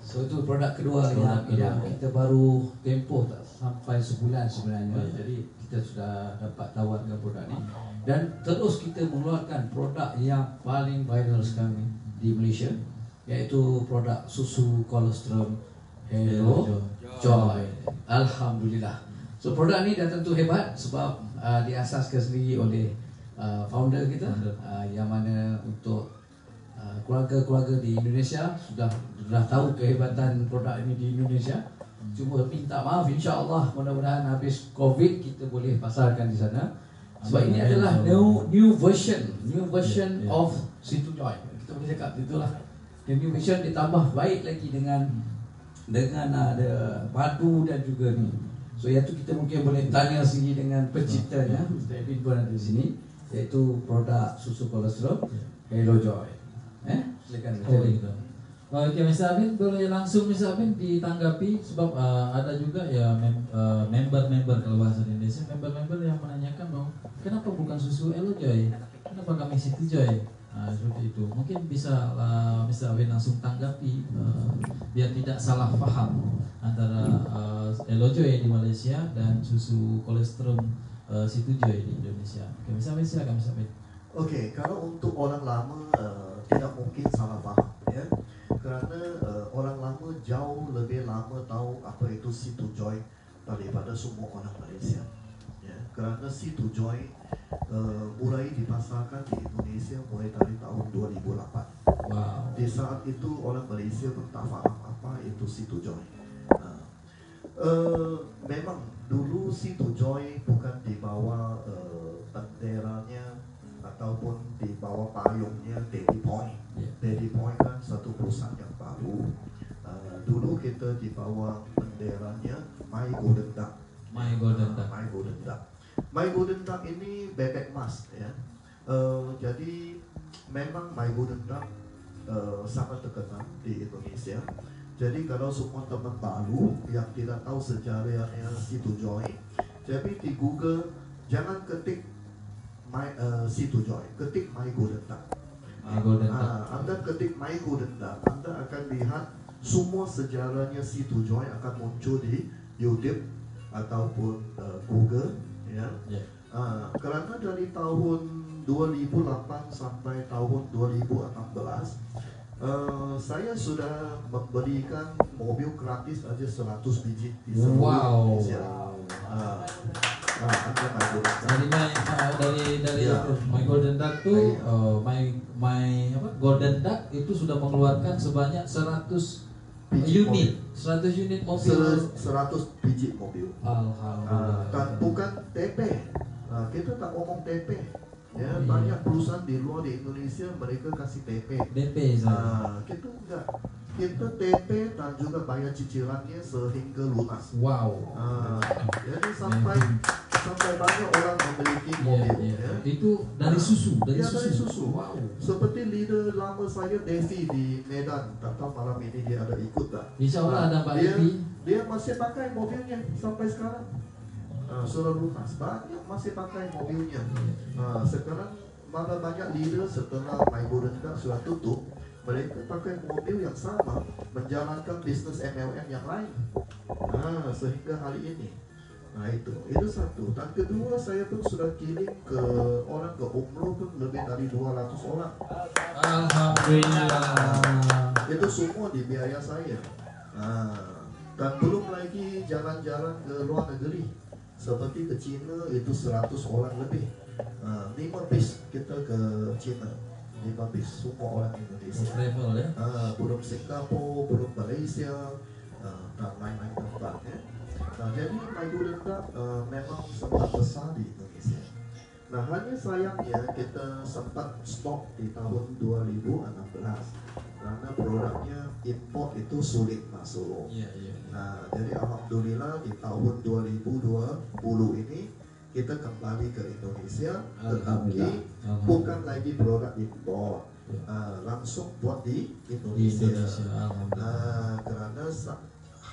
So itu produk kedua yang kita baru tempoh tak sampai sebulan sebenarnya. Jadi kita sudah dapat tawarkan produk ni, dan terus kita mengeluarkan produk yang paling viral sekarang di Malaysia, iaitu produk susu kolostrum Hello Joy. Alhamdulillah. So produk ni dah tentu hebat sebab diasaskan sendiri oleh founder kita, yang mana untuk keluarga-keluarga di Indonesia sudah tahu kehebatan produk ini di Indonesia. Cuma minta maaf, insya-Allah mudah-mudahan habis Covid kita boleh pasarkan di sana. Sebab ini adalah new version of Situ Joy. Kita boleh cakap itulah. The new version ditambah baik lagi dengan ada madu dan juga ni. So yang tu kita mungkin boleh tanya sini dengan penciptanya, Mr. Edwin pun ada di sini, iaitu produk susu kolostrum Hello Joy. Silakan Mr. Okey, Mr. Abin, boleh langsung Mr. Abin ditanggapi sebab ada juga ya member-member kalau bahasa Indonesia, member-member yang menanyakan bahawa kenapa bukan susu Hello Joy, kenapa kami Situ Joy. Seperti itu. Mungkin bisa Mr. Abin langsung tanggapi biar tidak salah faham antara Hello Joy di Malaysia dan susu kolostrum Situ Joy di Indonesia. Okey, Mr. Abin silakan Mr. Abin. Okey, kalau untuk orang lama tidak mungkin salah faham, ya. Kerana orang lama jauh lebih lama tahu apa itu Situ Joy daripada semua orang Malaysia. Ya, kerana Situ Joy mulai dipasarkan di Indonesia mulai dari tahun 2008. Wow. Di saat itu orang Malaysia pun tak faham apa itu Situ Joy. Memang dulu Situ Joy bukan di bawah benderanya ataupun di bawah payungnya Daddy Point. Daddy Point kan satu perusahaan yang baru. Dulu kita di bawah benderanya My Golden Duck. My Golden Duck. My Golden Duck. My Golden Duck ini bebek emas, ya. Jadi memang My Golden Duck sangat terkenal di Indonesia. Jadi kalau semua teman baru yang tidak tahu sejarahnya Situ Joy, jadi di Google jangan ketik Situ Joy, ketik My Golden Duck. Anda ketik My Golden Duck, Anda akan lihat semua sejarahnya Situ Joy akan muncul di YouTube ataupun Google, ya. Kerana dari tahun 2008 sampai tahun 2016, saya sudah memberikan mobil gratis aja 100 biji di seluruh Indonesia. Dari My Golden Duck tu my Golden Duck itu sudah mengeluarkan sebanyak 100 unit mobil. 100 biji mobil. Alhamdulillah. Dan bukan TP. Kita tak ngomong TP. Ya, banyak perusahaan di luar di Indonesia mereka kasih TP. DP Kita enggak. Kita TP dan juga bayar cicilannya sehingga lunas. Wow. Jadi sampai banyak orang memiliki mobil. Ya. Itu dari susu, dari susu. Wow. Seperti leader lama saya Devi di Medan, tak tahu malam ini dia ada ikut tak? InsyaAllah ada Pak Devi. Dia masih pakai mobilnya sampai sekarang. Sudah lunas, banyak masih pakai mobilnya. Sekarang malah banyak leader setelah My Golden Cup sudah tutup, mereka pakai mobil yang sama menjalankan bisnis MLM yang lain. Sehingga hari ini. Nah itu satu. Dan kedua, saya pun sudah kirim ke orang ke umroh pun lebih dari 200 orang. Alhamdulillah. Itu semua di biaya saya. Dan belum lagi jalan-jalan ke luar negeri. Seperti ke China itu 100 orang lebih. 5 bis kita ke China. 5 bis semua orang Indonesia. Travel ya. Belum Singapura, belum Malaysia, dan lain-lain tempat ya. Nah, jadi My Golden Cup memang sempat besar di Indonesia. Nah, hanya sayangnya kita sempat stop di tahun 2016 karena produknya import itu sulit masuk. Iya. Nah, jadi alhamdulillah di tahun 2020 ini kita kembali ke Indonesia, tetapi bukan lagi produk import, langsung buat di Indonesia. Nah, karena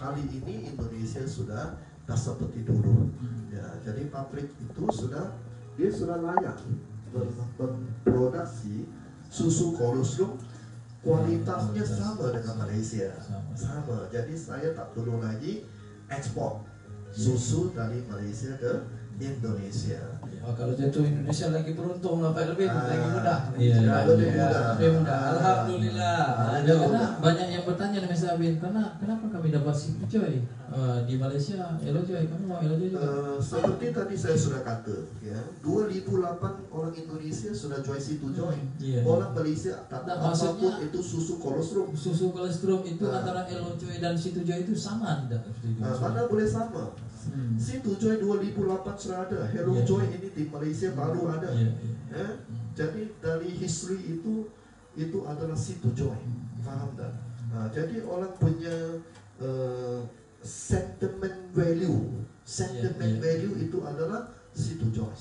hari ini Indonesia sudah tak seperti dulu. Ya, jadi pabrik itu sudah layak berproduksi susu kolostrum kualitasnya sama dengan Malaysia. Sama. Jadi saya tak perlu lagi ekspor susu dari Malaysia ke Indonesia. Kalau jatuh Indonesia lagi beruntung lah Pak, lebih mudah. Lebih mudah. Alhamdulillah. Karena banyak yang bertanya nih Mas Abin, kenapa kami dapat Situ Joy di Malaysia? Elo Joy, kamu mau Elo Joy juga? Seperti tadi saya sudah kata, ya 2008 orang Indonesia sudah join Situ Joy. Orang Malaysia tak tahu apapun itu susu kolostrum. Susu kolostrum itu antara Elo Joy dan Situ Joy itu sama tidak? Mana boleh sama? Situ Joy 2008 sudah ada, Hello Joy ini di Malaysia baru ada. Jadi dari history itu adalah Situ Joy, faham tak? Jadi orang punya sentiment value itu adalah Situ Joy.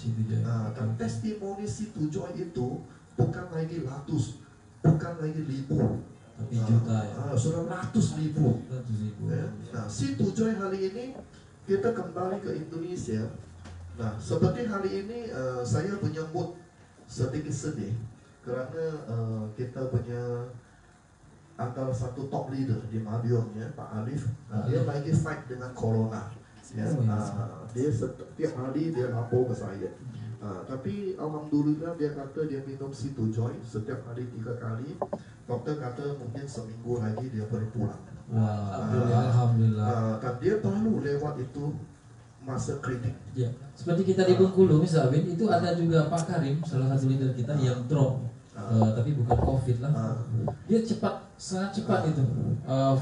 Dan testimoni Situ Joy itu bukan lagi ratus, bukan lagi ribu, tapi juta ya. Sudah ratus ribu. Nah, Situ Joy hari ini kita kembali ke Indonesia. Nah, seperti hari ini saya punya mood sedikit sedih karena kita punya antara satu top leader di Madiun ya, Pak Alif. Dia lagi fight dengan corona. Ya, dia setiap hari dia lapor ke saya. Tapi alhamdulillah dia kata dia minum Situ Joy setiap hari 3 kali. Dokter kata mungkin seminggu lagi dia boleh pulang. Alhamdulillah. Dan dia baru lewat itu masa kritik. Ya, seperti kita di Bengkulu misalnya, itu ada juga Pak Karim, salah satu leader kita yang drop, tapi bukan COVID lah. Dia sangat cepat itu,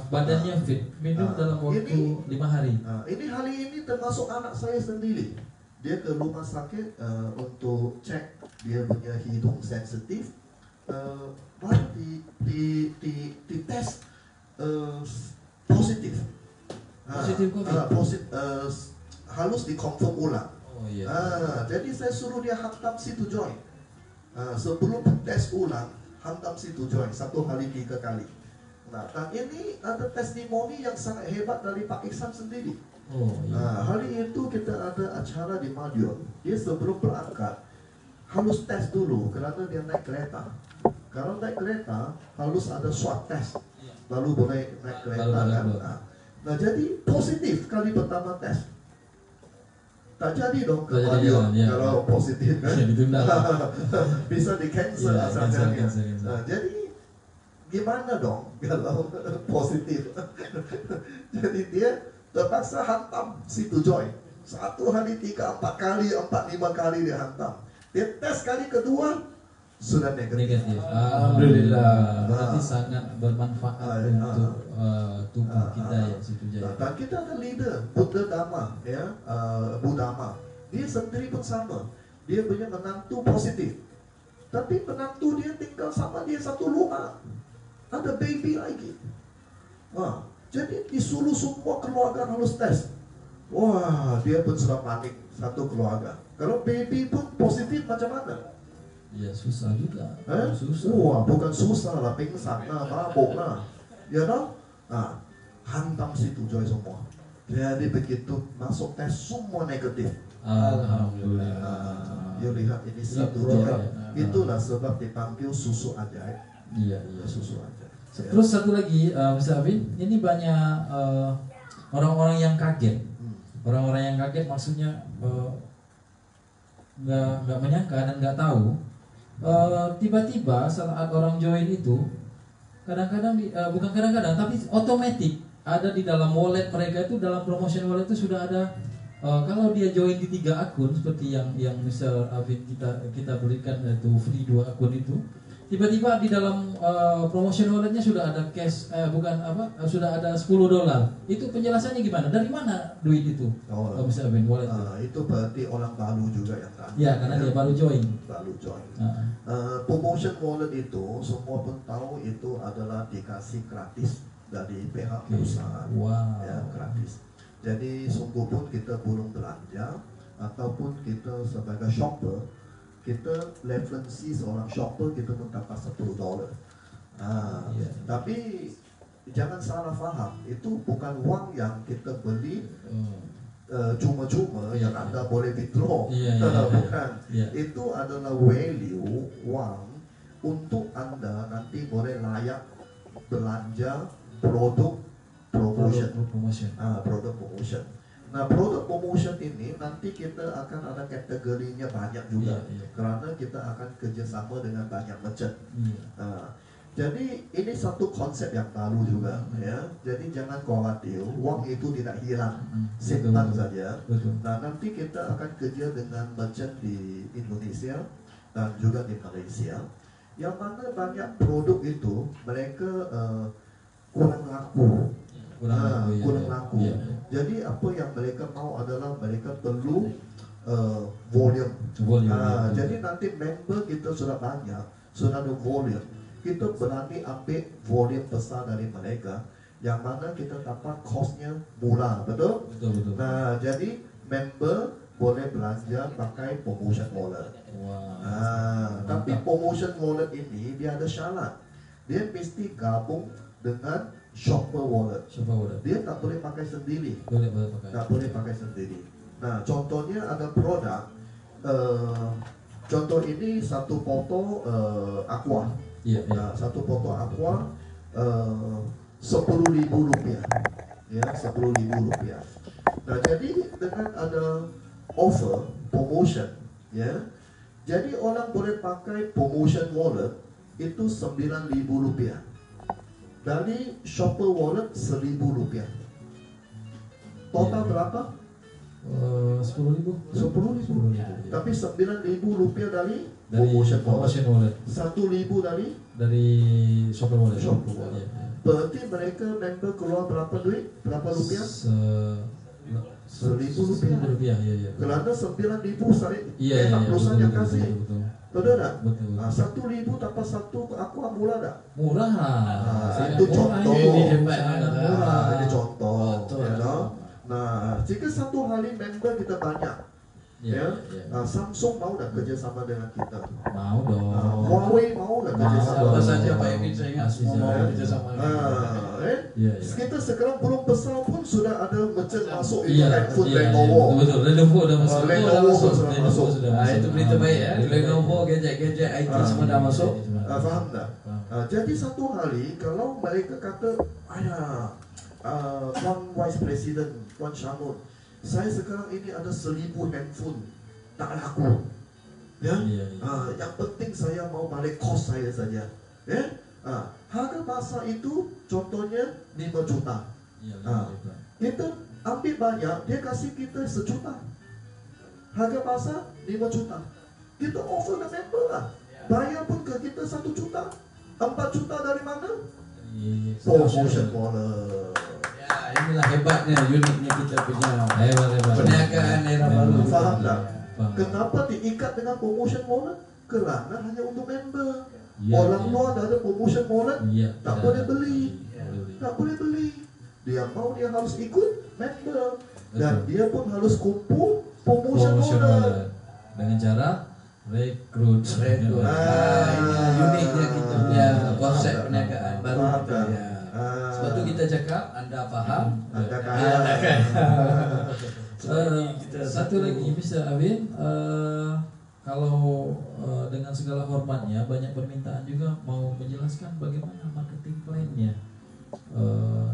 badannya fit, minum dalam waktu 5 hari. Ini hari ini termasuk anak saya sendiri. Dia ke rumah sakit untuk cek dia punya hidung sensitif. Baru di tes positif. Positif COVID. Harus dikonfirm ulang. Iya. Jadi saya suruh dia hantam Situ Joy. Sebelum tes ulang, hantam Situ Joy 1 hari 3 kali. Nah, dan ini ada testimoni yang sangat hebat dari Pak Iksan sendiri. Hari itu kita ada acara di Madiun. Dia sebelum berangkat harus tes dulu karena dia naik kereta. Kalau naik kereta harus ada swab test, baru boleh naik kereta kan. Nah, jadi positif kali pertama tes. Tak jadi dong ke Madiun kalau positif kan. Bisa di cancel asalnya. Nah, jadi gimana dong kalau positif? Jadi dia terpaksa hantam Situ Joy 1 hari 3, 4 kali, 4, 5 kali dia hantam. Dia tes kali kedua sudah negatif. Alhamdulillah. Berarti sangat bermanfaat untuk tubuh kita ya Situ Joy. Dan kita ada leader Buddha Dhamma ya, Budama. Dia sendiri pun sama. Dia punya menantu positif. Tapi menantu dia tinggal sama dia satu rumah. Ada baby lagi. Jadi disuruh semua keluarga harus tes. Wah, dia pun sudah panik satu keluarga. Kalau baby pun positif macam mana? Ya susah juga. Susah. Wah, bukan susah lah, pingsan lah, mabuk lah. Ya dong? Hantam Situ Joy semua. Jadi begitu masuk tes semua negatif. Alhamdulillah. You lihat ini Situ Joy. Itulah sebab dipanggil susu ajaib. Iya, iya. Susu ajaib. Ya. Terus satu lagi, Mr. Afin, ini banyak orang-orang yang kaget. Orang-orang yang kaget maksudnya nggak menyangka dan nggak tahu. Tiba-tiba saat orang join itu, kadang-kadang bukan kadang-kadang, tapi otomatis ada di dalam wallet mereka itu, dalam promotion wallet itu sudah ada. Kalau dia join di 3 akun seperti yang Mr. Afin kita berikan, itu free 2 akun itu, tiba-tiba di dalam promotion walletnya sudah ada cash, sudah ada $10. Itu penjelasannya gimana? Dari mana duit itu? Mr. Afin, wallet itu berarti orang baru juga yang kan? Ya, karena dia baru join. Promotion wallet itu semua pun tahu itu adalah dikasih gratis dari pihak perusahaan. Wow. Ya, gratis. Jadi sungguh pun kita belum belanja ataupun kita sebagai shopper, kita referensi seorang shopper kita mendapat $10. Tapi jangan salah faham, itu bukan uang yang kita beli cuma-cuma yang Anda boleh withdraw. Bukan. Itu adalah value uang untuk Anda nanti boleh layak belanja produk promotion. Produk promotion. Nah, produk promotion ini nanti kita akan ada kategorinya banyak juga, karena kita akan kerjasama dengan banyak merchant. Jadi ini satu konsep yang baru juga, ya. Jadi jangan khawatir, uang itu tidak hilang, simpan saja. Nah, nanti kita akan kerja dengan merchant di Indonesia dan juga di Malaysia, yang mana banyak produk itu mereka kurang laku. Kurang laku. Jadi apa yang mereka mau adalah mereka perlu volume. Jadi nanti member kita sudah banyak, sudah ada volume. Kita berani ambil volume besar dari mereka, yang mana kita dapat costnya murah, betul? Betul. Nah, jadi member boleh belanja pakai promotion wallet. Tapi promotion wallet ini dia ada syarat. Dia mesti gabung dengan shopper wallet. Dia tak boleh pakai sendiri. Tak boleh pakai sendiri. Nah, contohnya ada produk. Contoh ini satu foto aqua. Nah, satu foto aqua ₹10.000. Ya, ₹10.000. Nah, jadi dengan ada offer promotion, ya. Jadi orang boleh pakai promotion wallet itu ₹9.000. Dari shopper wallet ₹1.000. Total berapa? 10.000. 10.000. Tapi ₹9.000 dari promotion wallet. 1.000 dari shopper wallet. Berarti mereka member keluar berapa duit? Berapa rupiah? ₹1.000. Kerana 9.000 saya perusahaan yang kasih. Betul tak? Betul. 1.000 dapat satu aku murah tak? Murah. Itu contoh. Murah. Ini contoh. Nah, jika satu hari member kita banyak, Samsung mau tak kerja sama dengan kita? Mau dong. Huawei mau tak kerja sama? Apa saja Pak Emin saya ingat semua mau kerja sama. Kita sekarang belum besar pun sudah ada merchant masuk itu Iya, handphone iya, Lenovo. betul. Lenovo dah masuk. Lenovo sudah masuk. Itu berita baik ya. Lenovo gadget IT semua dah masuk. Faham tak? Jadi satu hari kalau mereka kata, Tuan Vice President, Tuan Syamun, saya sekarang ini ada 1.000 handphone tak laku. Yang penting saya mau balik kos saya saja. Harga pasar itu contohnya 5 juta. Kita ambil banyak, dia kasih kita 1 juta. Harga pasar 5 juta. Kita offer ke member lah. Bayar pun ke kita 1 juta. 4 juta dari mana? Promotion wallet. Inilah hebatnya, uniknya kita punya Hebat. perniagaan era baru. Faham tak? Kenapa diikat dengan promotion wallet? Kerana hanya untuk member. Orang luar dah ada promotion wallet, tak boleh beli. Tak boleh beli. Dia mau, dia harus ikut member. Dan dia pun harus kumpul promotion wallet. Dengan cara rekrut. Inilah uniknya kita punya konsep perniagaan baru kita ya. Sebab tu kita cakap anda faham, Anda kaya. Satu lagi Mr. Afin, Kalau dengan segala hormatnya, banyak permintaan juga mau menjelaskan bagaimana marketing plan-nya.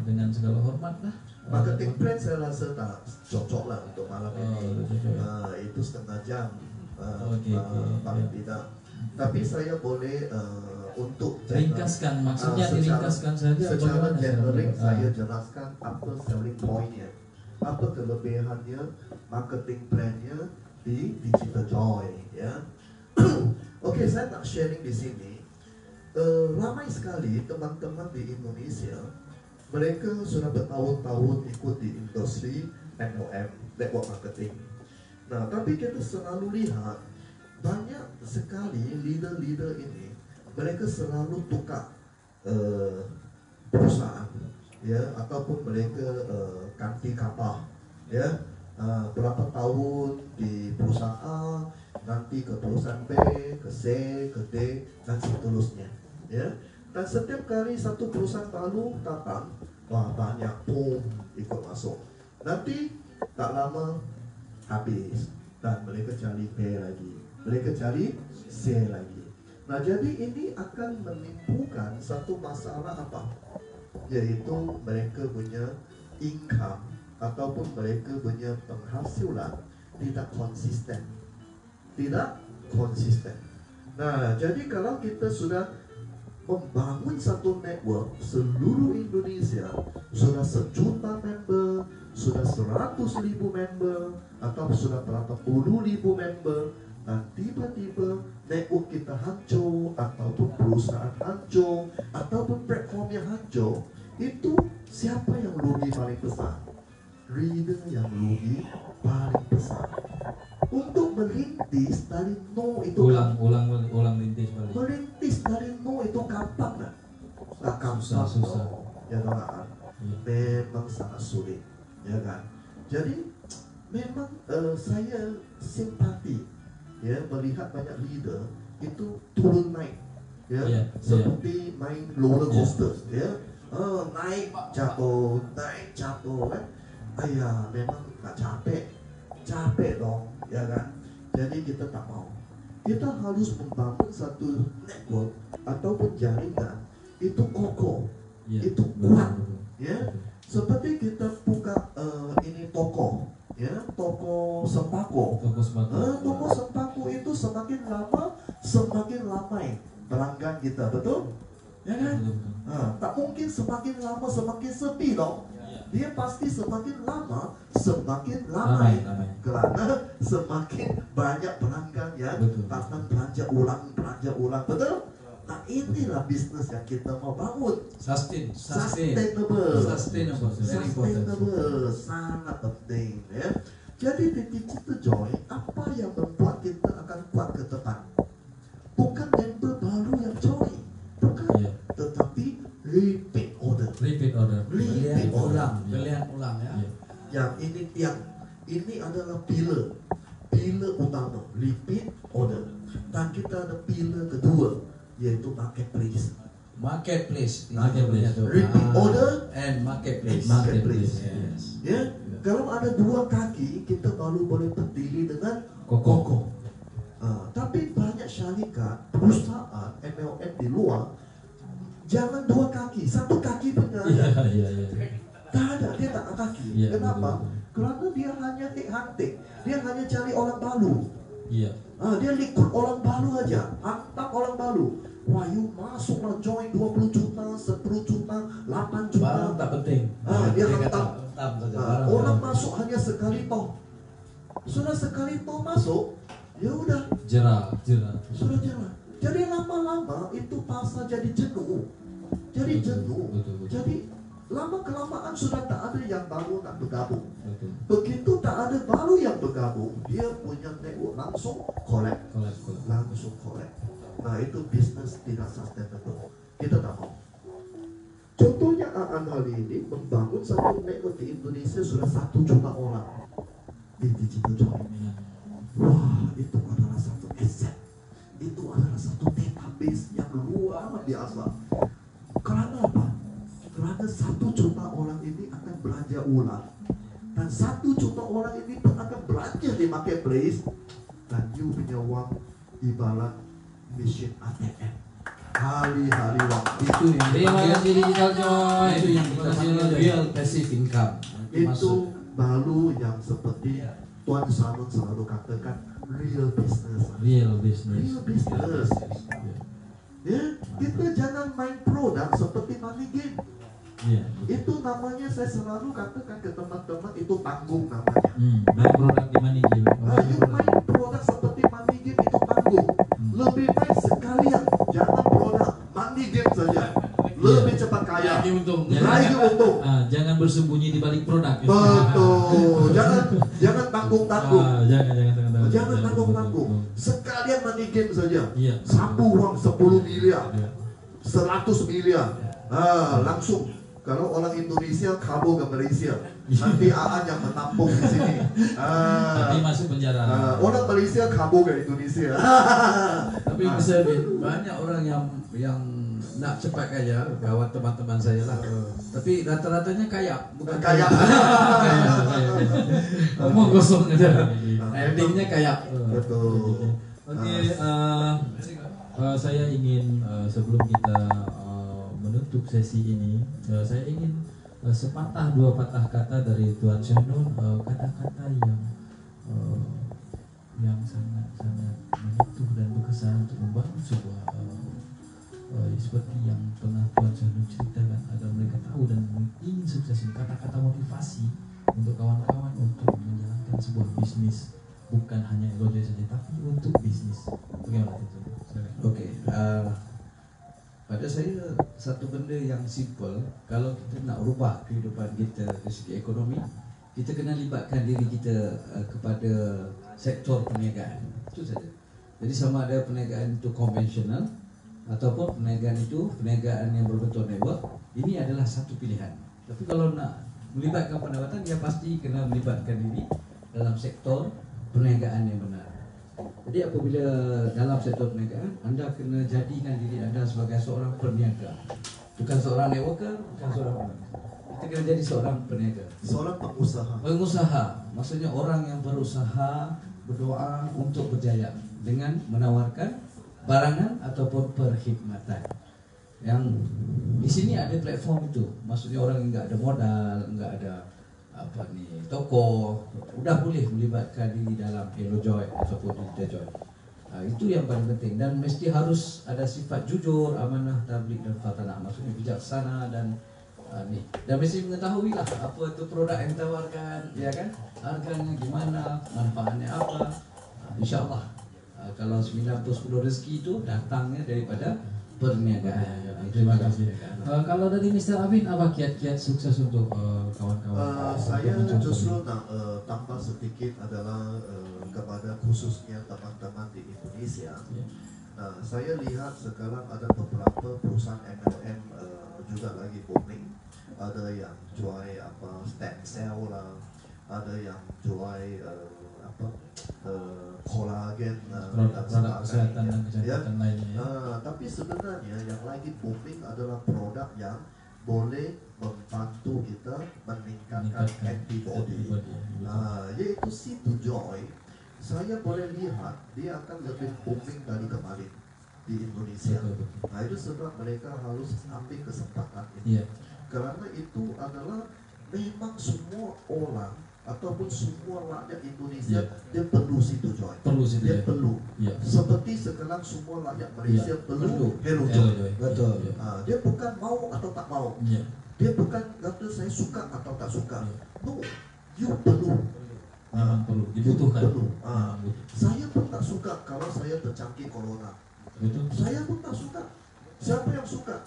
Dengan segala hormat lah. Marketing plan saya rasa tak cocok lah untuk malam ini. Itu setengah jam paling tidak. Tapi saya boleh untuk ringkaskan, maksudnya diringkaskan saja. Secara generic saya jelaskan apa selling point-nya, apa kelebihannya, marketing plan-nya di Digital Joy, ya. Oke, saya tak sharing di sini. Ramai sekali teman-teman di Indonesia, mereka sudah bertahun-tahun ikut di industri MLM, network marketing. Nah, tapi kita selalu lihat banyak sekali leader-leader ini, mereka selalu tukar perusahaan, ya, ataupun mereka ganti kapal, ya. Berapa tahun di perusahaan A, nanti ke perusahaan B, ke C, ke D, dan seterusnya, ya. Dan setiap kali satu perusahaan baru datang, wah banyak boom ikut masuk. Nanti tak lama habis dan mereka cari B lagi, mereka cari C lagi. Nah, jadi ini akan menimbulkan satu masalah apa? Yaitu mereka punya income ataupun mereka punya penghasilan tidak konsisten. Tidak konsisten. Nah, jadi kalau kita sudah membangun satu network seluruh Indonesia, sudah 1 juta member, sudah 100.000 member, atau sudah berapa puluh ribu member, dan tiba-tiba network kita hancur, ataupun perusahaan hancur, ataupun platformnya hancur, itu siapa yang rugi paling besar? Reader yang rugi paling besar. Untuk merintis dari no itu ulang rintis balik. merintis dari no itu gampang lah. Tak gampang, Susah. ya kan? Memang sangat sulit, ya kan? Jadi memang saya simpati, ya, melihat banyak leader itu turun naik, ya, seperti main roller coaster, ya, naik jatuh kan? Ayah, memang nggak capek dong, ya kan? Jadi kita tak mau. Kita harus membangun satu network ataupun jaringan itu kokoh, itu kuat, ya. Seperti kita buka ini toko, ya, toko sembako. Toko sembako itu semakin lama semakin ramai pelanggan kita, betul? Ya kan? Tak mungkin semakin lama semakin sepi dong. Dia pasti semakin lama semakin ramai, karena semakin banyak pelanggan yang datang belanja ulang, betul? Nah, inilah bisnis yang kita mau bangun. Sustainable, sangat penting, ya. Jadi di Digital Joy, apa yang membuat kita akan kuat ke depan? Bukan member baru yang join, bukan, tetapi repeat order. Pilihan ulang, ya. Yang ini adalah pilar utama, repeat order. Dan kita ada pilar kedua, yaitu marketplace. Repeat order and marketplace. Yes. Ya, kalau ada dua kaki, kita baru boleh berdiri dengan kokoh. Tapi banyak syarikat, perusahaan MLM di luar, jangan dua kaki, satu kaki benar. Tak ada, dia tak ada kaki. Kenapa? Kerana dia hanya hunting, dia hanya cari orang baru. Dia rekrut orang baru aja, hantar orang baru. Wah, you masuklah join 20 juta, 10 juta, 8 juta. Barang tak penting. Dia hantar. Orang masuk hanya sekali toh. Sudah sekali toh masuk, ya udah. Jerah. Sudah jerah. Jadi lama-lama itu pasar jadi jenuh. Jadi lama-kelamaan sudah tak ada yang baru nak bergabung. Begitu tak ada baru yang bergabung, dia punya network langsung collect. Nah, itu bisnis tidak sustainable. Kita tak mau. Contohnya Aan hari ini membangun satu network di Indonesia sudah 1 juta orang di Digital Joy. Wah, itu adalah satu aset. Itu adalah satu database yang luar biasa. Karena apa? Karena 1 juta orang ini akan belanja ulang, dan 1 juta orang ini pun akan belanja di marketplace, dan you you punya wang ibarat mesin ATM. Hari-hari waktu Itu yang Terima kasih Digital Joy. itu yang kita panggil real passive income. itu baru yang seperti Tuan Salon selalu katakan real business. Real business. Real business. Ya, kita jangan main produk seperti money game. Iya. Itu namanya saya selalu katakan ke teman-teman itu tanggung namanya. Main produk di mana game? You main produk seperti money game itu tanggung. Lebih baik sekalian jangan produk money game saja. Lebih cepat kaya. Lagi untung. Lagi untung. Jangan bersembunyi di balik produk. Ya. Betul. Jangan tanggung-tanggung. Jangan Betul. tanggung-tanggung. Sekalian money game saja. Iya. Sapu uang 10 miliar, Iya. 100 miliar. Langsung. Kalau orang Indonesia kabur ke Malaysia, nanti Aan yang menampung di sini. Tapi masuk penjara. Orang Malaysia kabur ke Indonesia. Tapi bisa banyak orang yang nak cepat kaya, kawan teman-teman saya lah. Tapi rata-ratanya kaya, bukan Kaya. Mau kosong aja. Endingnya kaya. Betul. Oke, saya ingin sebelum kita menutup sesi ini, saya ingin sepatah dua patah kata dari Tuan Shannon, kata-kata yang sangat menyentuh dan berkesan untuk membangun sebuah seperti yang pernah Tuan Shannon ceritakan agar mereka tahu dan ingin sukses. Kata-kata motivasi untuk kawan-kawan untuk menjalankan sebuah bisnis, bukan hanya Elojoy saja tapi untuk bisnis. Bagaimana itu? Oke, pada saya satu benda yang simple, kalau kita nak ubah kehidupan kita dari segi ekonomi, kita kena libatkan diri kita kepada sektor perniagaan. Itu saja. Jadi sama ada perniagaan itu konvensional ataupun perniagaan yang berbentuk network, ini adalah satu pilihan. Tapi kalau nak melibatkan pendapatan, dia pasti kena melibatkan diri dalam sektor perniagaan yang benar. Jadi apabila dalam sektor perniagaan, anda kena jadikan diri anda sebagai seorang perniaga, bukan seorang networker, bukan seorang perniaga. Kita kena jadi seorang perniaga, Seorang pengusaha. pengusaha. Maksudnya orang yang berusaha, berdoa untuk berjaya dengan menawarkan barangan ataupun perkhidmatan. Yang di sini ada platform itu, maksudnya orang yang nggak ada modal, nggak ada toko, udah boleh melibatkan diri dalam Elojoy ataupun Digital Joy. Itu yang paling penting, dan mesti harus ada sifat jujur, amanah, tabligh dan fatanah, maksudnya bijaksana dan dan mesti mengetahui lah apa itu produk yang ditawarkan, ya kan, harganya gimana, manfaatnya apa. InsyaAllah kalau 90-10 rezeki itu datangnya daripada perniagaan. Terima kasih. Kalau dari Mr. Afin, apa kiat-kiat sukses untuk kawan-kawan? Saya justru nak tambah sedikit adalah kepada khususnya teman-teman di Indonesia. Saya lihat sekarang ada beberapa perusahaan MLM juga lagi booming. Ada yang jual stem cell lah, ada yang jual kolagen produk kesehatan dan kesehatan lainnya. Tapi sebenarnya yang lagi booming adalah produk yang boleh membantu kita meningkatkan antibody. Yaitu C2Joy. Saya boleh lihat dia akan lebih booming dari kemarin di Indonesia. Itu sebab mereka harus ambil kesempatan ini. Karena itu adalah memang semua orang ataupun semua rakyat Indonesia dia perlu C2Joy. Dia perlu. Seperti sekarang semua rakyat Malaysia perlu Elojoy. Betul. Dia bukan mau atau tak mau. Dia bukan kata saya suka atau tak suka. No, you perlu. Memang perlu, dibutuhkan. Saya pun tak suka kalau saya terjangkit corona. Betul. Saya pun tak suka. Siapa yang suka?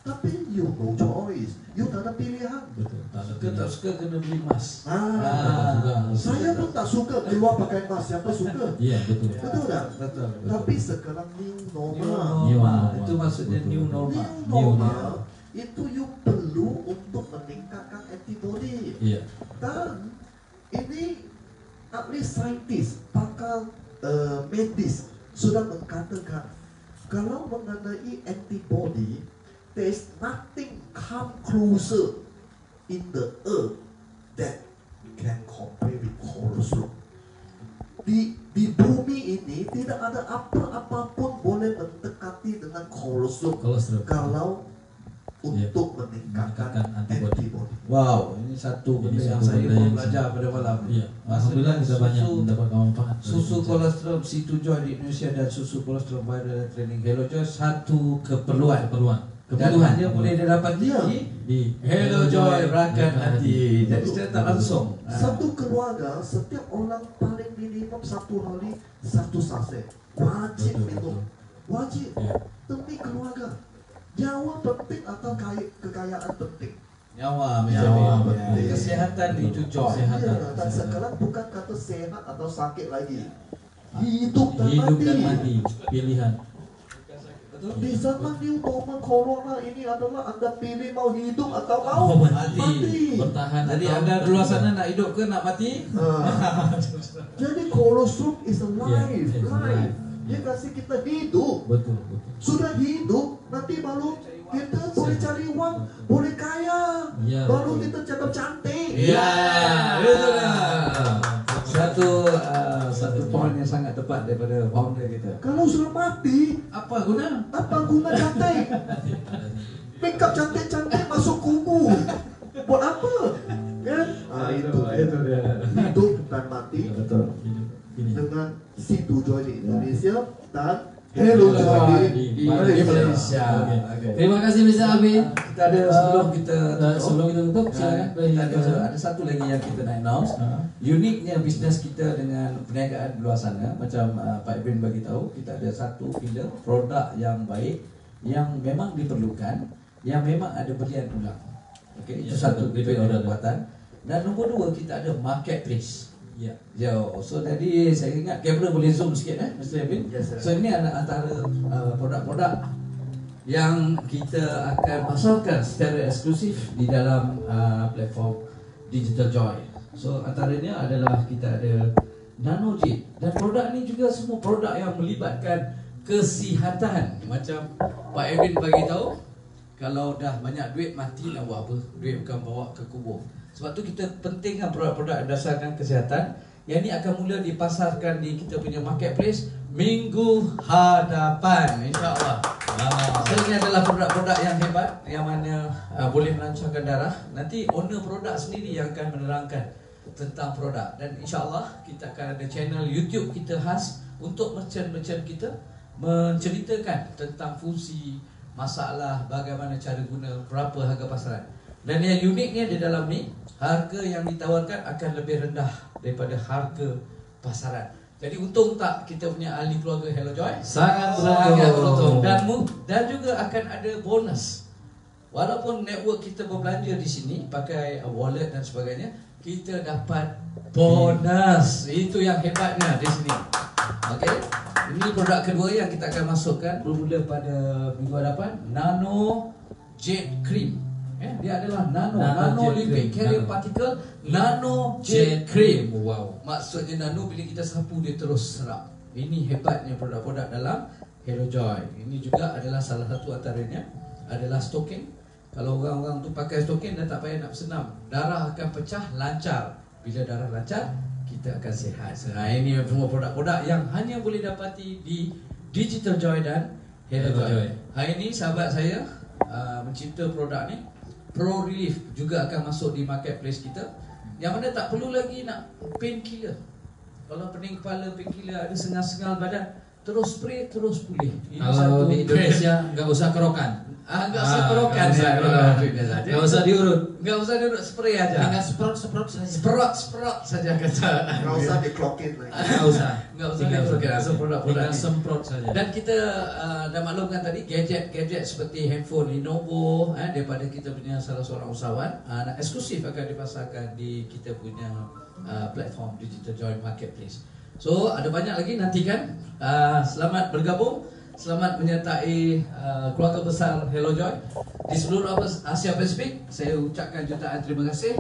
Tapi you no choice. You tak ada pilihan. Betul. Tak suka kena beli emas. Saya pun tak suka keluar pakai mask. Siapa suka? Iya, betul. Betul tak? Betul. Tapi sekarang new normal. normal. Itu maksudnya new normal. New normal itu you perlu untuk meningkatkan antibody. Iya. Dan ini at least saintis, pakar medis sudah mengatakan kalau mengenai antibody, there is nothing come closer in the earth that can compare with cholesterol. Di bumi ini Kolostrum. kalau Ya. untuk meningkatkan Meningkatkan antibody. antibody. Wow, ini satu Ini benda yang satu saya benda baru yang belajar pada malam. Iya. Alhamdulillah kita banyak mendapatkan manfaat. dari Susu belajar. kolostrum C2 Joy di Indonesia dan susu kolostrum Viral Training Hello Joy satu keperluan. keperluan. Dan hanya boleh didapat Iya. di Di Hello Joy Rakan Hati. Jadi secara tak langsung. Satu keluarga, setiap orang paling minimum 1 hari 1 saset. Wajib Betul, minum. betul. Wajib. Ya. Demi keluarga. Nyawa penting atau kekayaan penting? Nyawa Nyawa menjamin. penting. Kesehatan itu Joy. Kesehatan. Ya, dan sekarang bukan kata sehat atau sakit lagi. Hidup dan Hidup mati. dan mati pilihan. Di zaman new normal corona ini adalah Anda pilih mau hidup atau Oh, mau mati. Bertahan. Jadi atau- anda di luar sana nak hidup ke nak mati? Jadi kolostrum is a life, Yeah, it's a life. life. Dia kasih kita hidup. Betul. Sudah hidup, nanti baru kita boleh cari uang, boleh kaya, Iya, baru betul. kita cakap cantik. Ya, betul lah. Satu poin yang sangat tepat daripada founder kita. Kalau sudah mati, Apa guna? apa guna cantik? Make up cantik-cantik masuk kubur. Buat apa? Kan? Itu dia. Hidup dan mati Betul. Ini. dengan situ Joy di Indonesia dan Hello Joy di di Malaysia. Malaysia. Oke. Oke. Terima kasih Mr. Abin. Kita ada sebelum kita Sebelum kita tutup, silakan. kita ada satu lagi yang kita nak announce. Uniknya bisnes kita dengan perniagaan di luar sana, macam Pak Ibn bagi tahu, kita ada satu pillar produk yang baik, yang memang diperlukan, yang memang ada belian ulang. Okey, itu Ya, satu betul. repeat order buatan. Dan nombor dua, kita ada marketplace. Ya. So tadi saya ingat kamera boleh zoom sikit Mr. Ibn. Yes, sir. So ini antara produk-produk yang kita akan pasarkan secara eksklusif di dalam platform Digital Joy. So antaranya adalah kita ada NanoJet, dan produk ni juga semua produk yang melibatkan kesihatan. Macam Pak Edwin bagi tahu, kalau dah banyak duit mati nak buat apa? Duit bukan bawa ke kubur. Sebab tu kita pentingkan produk-produk berdasarkan kesihatan. Yang ni akan mula dipasarkan di kita punya marketplace minggu hadapan, insya-Allah. So ini adalah produk-produk yang hebat, yang mana boleh melancarkan darah. Nanti owner produk sendiri yang akan menerangkan tentang produk. Dan insya-Allah kita akan ada channel YouTube kita khas untuk merchant-merchant kita menceritakan tentang fungsi, masalah, bagaimana cara guna, berapa harga pasaran. Dan yang uniknya di dalam ni, harga yang ditawarkan akan lebih rendah daripada harga pasaran. Jadi untung tak kita punya ahli keluarga Hello Joy? Sangat Sangat beruntung. beruntung. Dan juga akan ada bonus. Walaupun network kita berbelanja di sini pakai wallet dan sebagainya, kita dapat bonus. Itu yang hebatnya di sini. Okey. Ini produk kedua yang kita akan masukkan bermula pada minggu hadapan, Nano Jet Cream. Dia adalah nano Nano Jet lipid Cream. carrier Nano. particle Nano Jet Cream. Wow. Maksudnya nano bila kita sapu dia terus serap. Ini hebatnya produk-produk dalam Hello Joy. Ini juga adalah salah satu antaranya adalah stoking. Kalau orang-orang tu pakai stoking dah tak payah nak bersenam. Darah akan pecah lancar. Bila darah lancar, kita akan sihat. Nah, ini semua produk-produk yang hanya boleh dapati di Digital Joy dan Hello Hello Joy. Joy. Hari ini sahabat saya mencipta produk ni. Pro Relief juga akan masuk di marketplace kita, yang mana tak perlu lagi nak painkiller. Kalau pening kepala, painkiller, ada sengal-sengal badan, terus spray terus pulih. Ini Kalau di Indonesia nggak usah kerokan. Enggak usah kerokan nggak usah ya, kerokan. Nggak usah diurut. Enggak usah duduk spray aja. Tinggal semprot saja. Sprot saja kata. Nggak usah diklokin lagi. Nggak usah. Enggak usah Tinggal dikerokan. Langsung produk-produk Tinggal ni. semprot saja. Dan kita dah maklumkan tadi gadget-gadget seperti handphone Lenovo daripada kita punya salah seorang usahawan eksklusif akan dipasarkan di kita punya platform Digital Joy Marketplace. So ada banyak lagi nantikan. Selamat bergabung, selamat menyertai keluarga besar Hello Joy di seluruh Asia Pasifik. Saya ucapkan jutaan terima kasih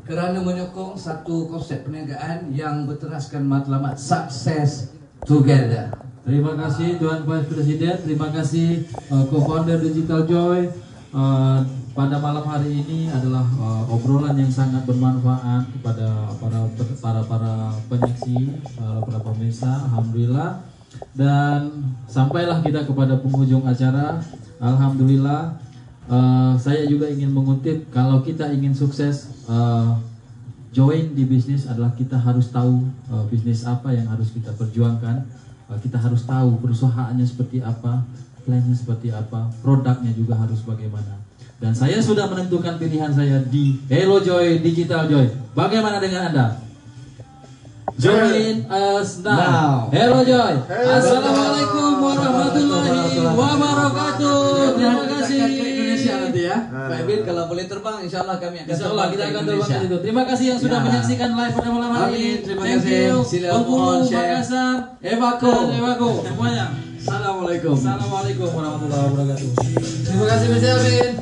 kerana menyokong satu konsep perniagaan yang berteraskan matlamat Success Together. Terima kasih Tuan Vice Presiden, terima kasih co-founder Digital Joy. Pada malam hari ini adalah obrolan yang sangat bermanfaat kepada para penyaksi, para pemirsa. Alhamdulillah Dan sampailah kita kepada penghujung acara. Alhamdulillah. Saya juga ingin mengutip, kalau kita ingin sukses, join di bisnis adalah kita harus tahu bisnis apa yang harus kita perjuangkan. Kita harus tahu perusahaannya seperti apa, plannya seperti apa, produknya juga harus bagaimana. Dan saya sudah menentukan pilihan saya di Hello Joy Digital Joy. Bagaimana dengan Anda? Join us now. Hello Joy. Assalamualaikum warahmatullahi wabarakatuh. Terima kasih. Indonesia nanti ya. Pak Ebin kalau boleh terbang, insya Allah kami akan Insyaallah kita akan terbang Indonesia. ke situ. Terima kasih yang sudah Ya. menyaksikan live pada malam hari ini. Terima Thank kasih. you. Sila Bengkulu, mohon share. Makassar, Ewako. dan Ewako semuanya. Assalamualaikum. Assalamualaikum warahmatullahi wabarakatuh. Terima kasih Mas Elvin.